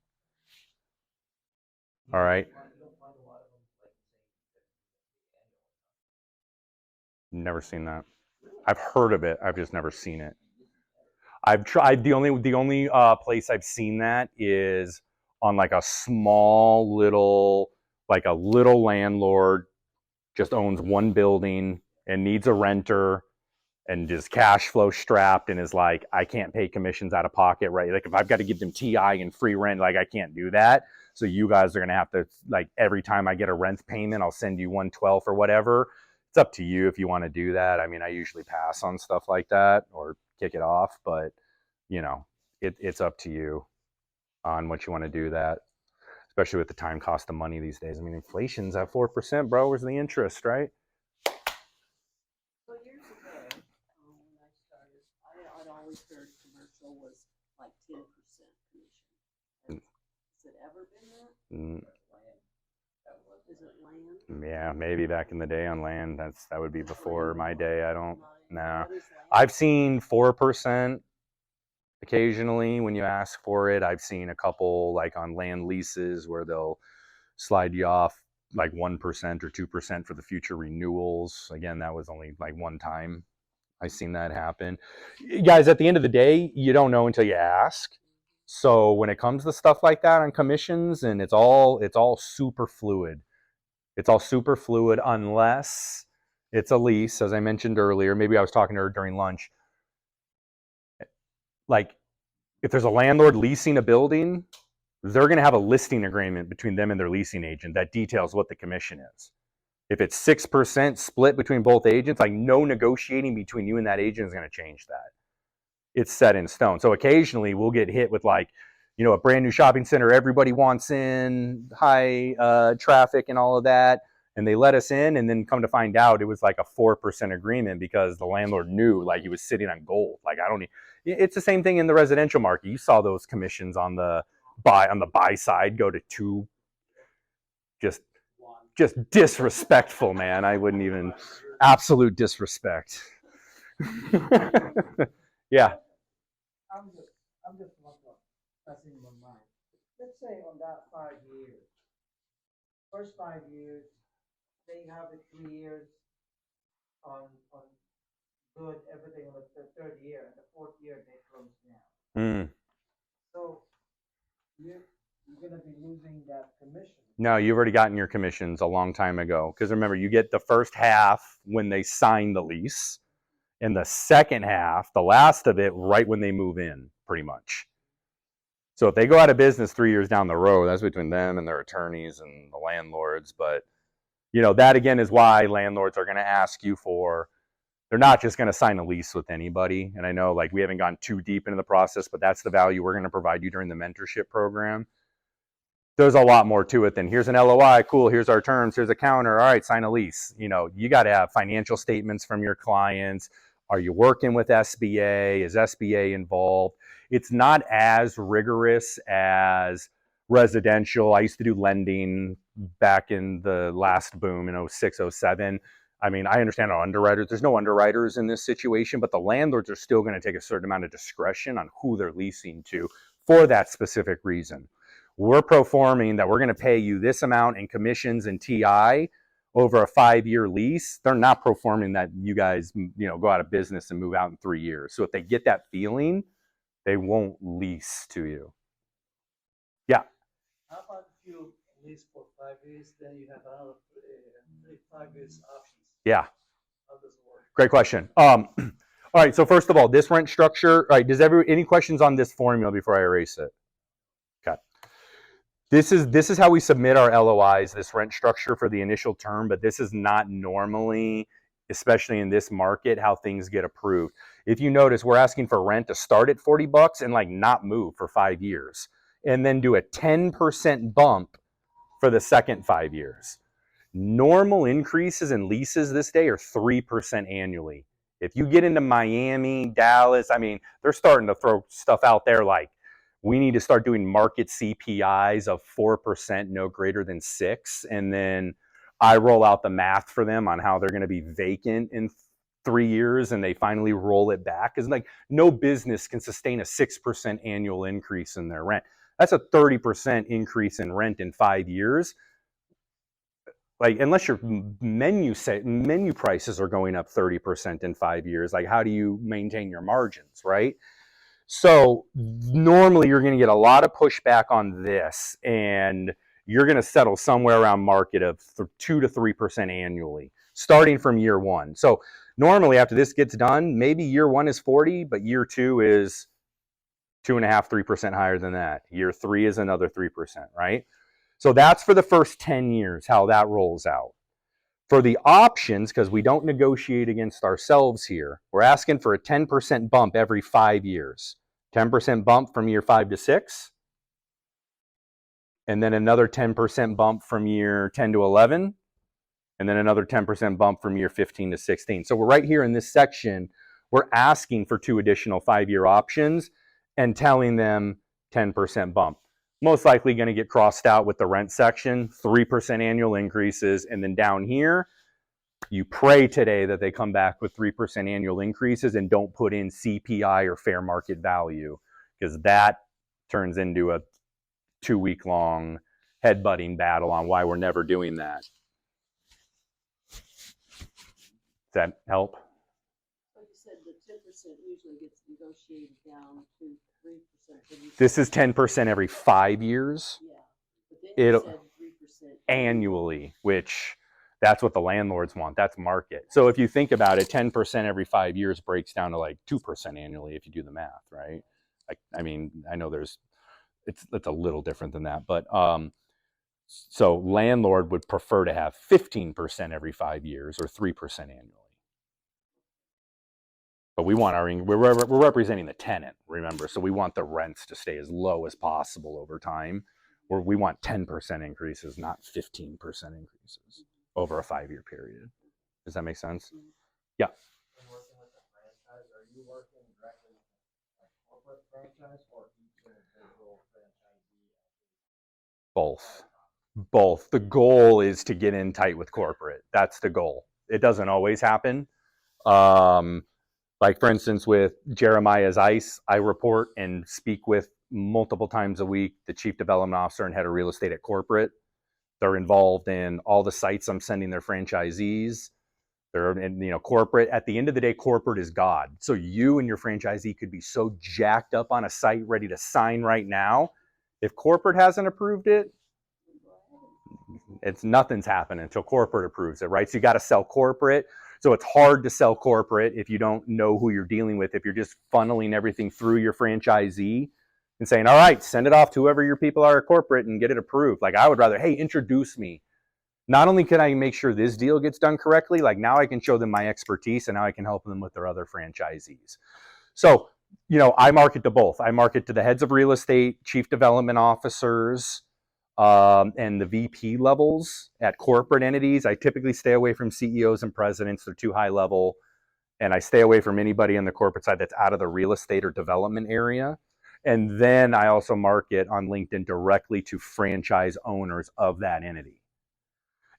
All right. Never seen that. I've heard of it. I've just never seen it. I've tried. The only place I've seen that is on like a small little, like a little landlord just owns one building and needs a renter and is cash flow strapped and is like, I can't pay commissions out of pocket, right? Like if I've got to give them TI and free rent, like I can't do that. So you guys are going to have to, like, every time I get a rent payment, I'll send you 1/12 or whatever. It's up to you if you want to do that. I mean, I usually pass on stuff like that or kick it off, but it's up to you on what you want to do that, especially with the time cost of money these days. I mean, inflation's at 4%, bro. Where's the interest, right? So years ago, when I started, I'd always heard commercial was like 10% commission. Has it ever been that? Is it land? Yeah, maybe back in the day on land. That would be before my day. I don't know. What is land? I've seen 4% occasionally when you ask for it. I've seen a couple like on land leases where they'll slide you off like 1% or 2% for the future renewals. Again, that was only like one time I've seen that happen. Guys, at the end of the day, you don't know until you ask. So when it comes to stuff like that on commissions, and it's all super fluid. It's all super fluid unless it's a lease, as I mentioned earlier. Maybe I was talking to her during lunch. Like, if there's a landlord leasing a building, they're going to have a listing agreement between them and their leasing agent that details what the commission is. If it's 6% split between both agents, like no negotiating between you and that agent is going to change that. It's set in stone. So occasionally we'll get hit with like, a brand new shopping center everybody wants in, high traffic and all of that, and they let us in, and then come to find out it was like a 4% agreement because the landlord knew like he was sitting on gold. Like it's the same thing in the residential market. You saw those commissions on the buy side go to 2. Just disrespectful, man. I wouldn't even, absolute disrespect. Yeah. I'm just wondering, that's in my mind. Let's say on that 5 years, first 5 years, they have it 3 years on good, everything on the third year, and the fourth year they close down. So you're gonna be losing that commission. No, you've already gotten your commissions a long time ago. Because remember, you get the first half when they sign the lease, and the second half, the last of it, right when they move in, pretty much. So if they go out of business 3 years down the road, that's between them and their attorneys and the landlords. But, that again is why landlords are going to ask you for, they're not just going to sign a lease with anybody. And I know like we haven't gone too deep into the process, but that's the value we're going to provide you during the mentorship program. There's a lot more to it than here's an LOI, cool, here's our terms, here's a counter, all right, sign a lease. You got to have financial statements from your clients. Are you working with SBA? Is SBA involved? It's not as rigorous as residential. I used to do lending back in the last boom in 06, 07. I mean, I understand our underwriters. There's no underwriters in this situation, but the landlords are still going to take a certain amount of discretion on who they're leasing to for that specific reason. We're proforming that we're going to pay you this amount in commissions and TI over a 5-year lease. They're not proforming that you guys, go out of business and move out in 3 years. So if they get that feeling, they won't lease to you. Yeah. How about if you lease for 5 years, then you have another 5 years options? Yeah. How does it work? Great question. All right. So first of all, this rent structure. All right. Any questions on this formula before I erase it? Okay. This is how we submit our LOIs, this rent structure for the initial term, but this is not normally, especially in this market, how things get approved. If you notice, we're asking for rent to start at $40 and like not move for 5 years, and then do a 10% bump for the second 5 years. Normal increases in leases this day are 3% annually. If you get into Miami, Dallas, I mean, they're starting to throw stuff out there like, we need to start doing market CPIs of 4%, no greater than 6. And then I roll out the math for them on how they're going to be vacant in 3 years, and they finally roll it back. Because like no business can sustain a 6% annual increase in their rent. That's a 30% increase in rent in 5 years. Like, unless your menu prices are going up 30% in 5 years, like how do you maintain your margins, right? So normally you're going to get a lot of pushback on this, and you're going to settle somewhere around market of 2 to 3% annually, starting from year one. So normally after this gets done, maybe year one is 40, but year two is 2.5%, 3% higher than that. Year three is another 3%, right? So that's for the first 10 years, how that rolls out. For the options, because we don't negotiate against ourselves here, we're asking for a 10% bump every 5 years. 10% bump from year 5 to 6, and then another 10% bump from year 10 to 11, and then another 10% bump from year 15 to 16. So we're right here in this section, we're asking for 2 additional 5-year options and telling them 10% bump. Most likely going to get crossed out with the rent section, 3% annual increases, and then down here, you pray today that they come back with 3% annual increases and don't put in CPI or fair market value, because that turns into a 2-week-long headbutting battle on why we're never doing that. Does that help? So you said the 10% usually gets negotiated down to 3%. This is 10% every 5 years. Yeah, but then you It'll said 3% annually, which that's what the landlords want. That's market. So if you think about it, 10% every 5 years breaks down to like 2% annually if you do the math, right? Like, I mean, I know it's a little different than that, but so landlord would prefer to have 15% every 5 years or 3% annually. But we want we're representing the tenant, remember? So we want the rents to stay as low as possible over time. Or we want 10% increases, not 15% increases over a 5-year period. Does that make sense? Yeah. When working with a franchise, are you working directly with a corporate franchise or each individual franchisee? Both. The goal is to get in tight with corporate. That's the goal. It doesn't always happen. Like for instance, with Jeremiah's ICE, I report and speak with multiple times a week the chief development officer and head of real estate at corporate. They're involved in all the sites I'm sending their franchisees. They're in, corporate. At the end of the day, corporate is God. So you and your franchisee could be so jacked up on a site ready to sign right now. If corporate hasn't approved it, nothing's happening until corporate approves it, right? So you got to sell corporate. So it's hard to sell corporate if you don't know who you're dealing with. If you're just funneling everything through your franchisee and saying, all right, send it off to whoever your people are at corporate and get it approved. Like I would rather, hey, introduce me. Not only can I make sure this deal gets done correctly, like now I can show them my expertise and now I can help them with their other franchisees. So, I market to both. I market to the heads of real estate, chief development officers, and the VP levels at corporate entities. I typically stay away from CEOs and presidents. They're too high level. And I stay away from anybody on the corporate side that's out of the real estate or development area. And then I also market on LinkedIn directly to franchise owners of that entity.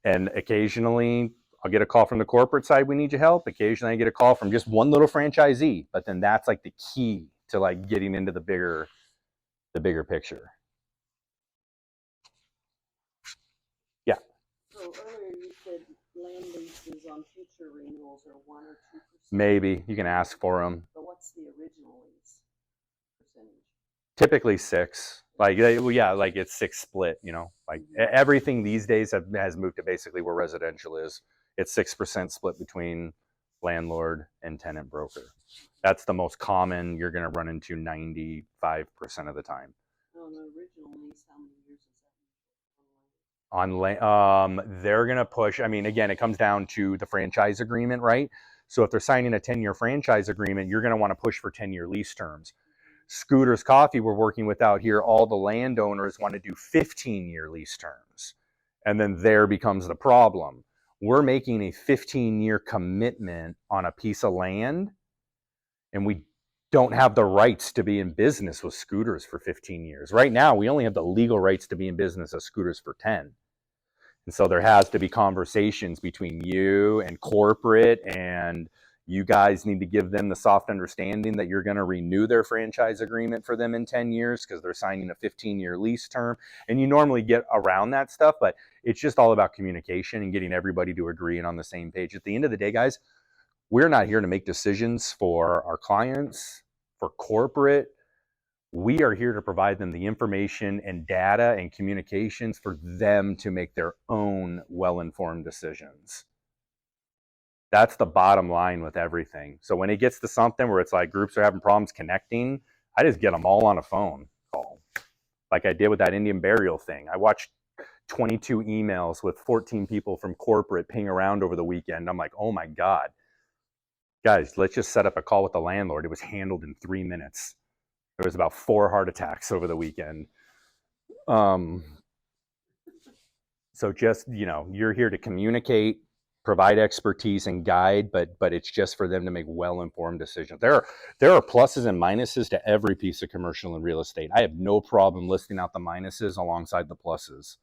And occasionally I'll get a call from the corporate side, we need your help. Occasionally I get a call from just one little franchisee, but then that's like the key to like getting into the bigger picture. Yeah. So earlier you said land leases on future renewals are 1 or 2%. Maybe you can ask for them. But what's the original lease percentage? Typically 6. Like, yeah, like it's 6 split, like everything these days has moved to basically where residential is. It's 6% split between landlord and tenant broker. That's the most common you're going to run into 95% of the time. On the original lease, how many years is They're going to push. I mean, again, it comes down to the franchise agreement, right? So if they're signing a 10-year franchise agreement, you're going to want to push for 10-year lease terms. Scooters Coffee we're working with out here, all the landowners want to do 15-year lease terms. And then there becomes the problem. We're making a 15-year commitment on a piece of land, and we don't have the rights to be in business with Scooters for 15 years. Right now, we only have the legal rights to be in business as Scooters for 10. And so there has to be conversations between you and corporate, and you guys need to give them the soft understanding that you're going to renew their franchise agreement for them in 10 years because they're signing a 15-year lease term. And you normally get around that stuff, but it's just all about communication and getting everybody to agree and on the same page. At the end of the day, guys, we're not here to make decisions for our clients, for corporate. We are here to provide them the information and data and communications for them to make their own well-informed decisions. That's the bottom line with everything. So when it gets to something where it's like groups are having problems connecting, I just get them all on a phone call. Like I did with that Indian burial thing. I watched 22 emails with 14 people from corporate ping around over the weekend. I'm like, oh my God. Guys, let's just set up a call with the landlord. It was handled in 3 minutes. There was about 4 heart attacks over the weekend. So just, you're here to communicate, provide expertise and guide, but it's just for them to make well-informed decisions. There are pluses and minuses to every piece of commercial and real estate. I have no problem listing out the minuses alongside the pluses.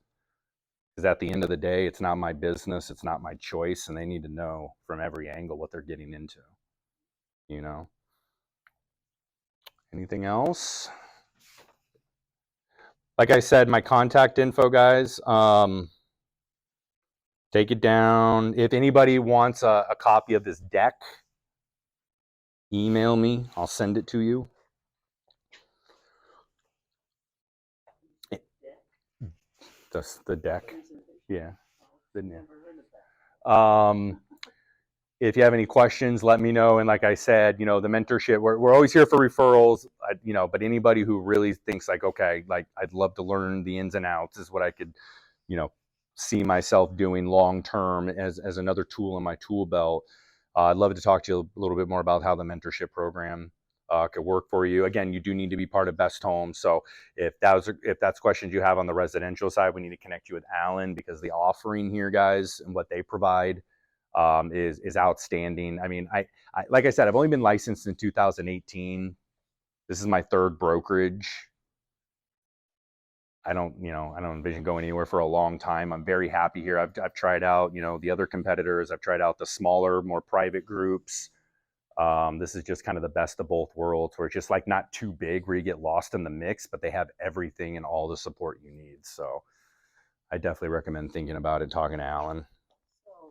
Because at the end of the day, it's not my business, it's not my choice, and they need to know from every angle what they're getting into. Anything else? Like I said, my contact info, guys, take it down. If anybody wants a copy of this deck, email me. I'll send it to you. The deck. Yeah. Never heard of that. If you have any questions, let me know. And like I said, the mentorship, we're always here for referrals, but anybody who really thinks like, okay, like I'd love to learn the ins and outs is what I could, see myself doing long-term as another tool in my tool belt. I'd love to talk to you a little bit more about how the mentorship program could work for you. Again, you do need to be part of Best Homes. So if that's questions you have on the residential side, we need to connect you with Alan because the offering here, guys, and what they provide is outstanding. I mean, I like I said, I've only been licensed in 2018. This is my 3rd brokerage. I don't envision going anywhere for a long time. I'm very happy here. I've tried out, the other competitors. I've tried out the smaller, more private groups. This is just kind of the best of both worlds, where it's just like not too big where you get lost in the mix, but they have everything and all the support you need. So I definitely recommend thinking about it, talking to Alan.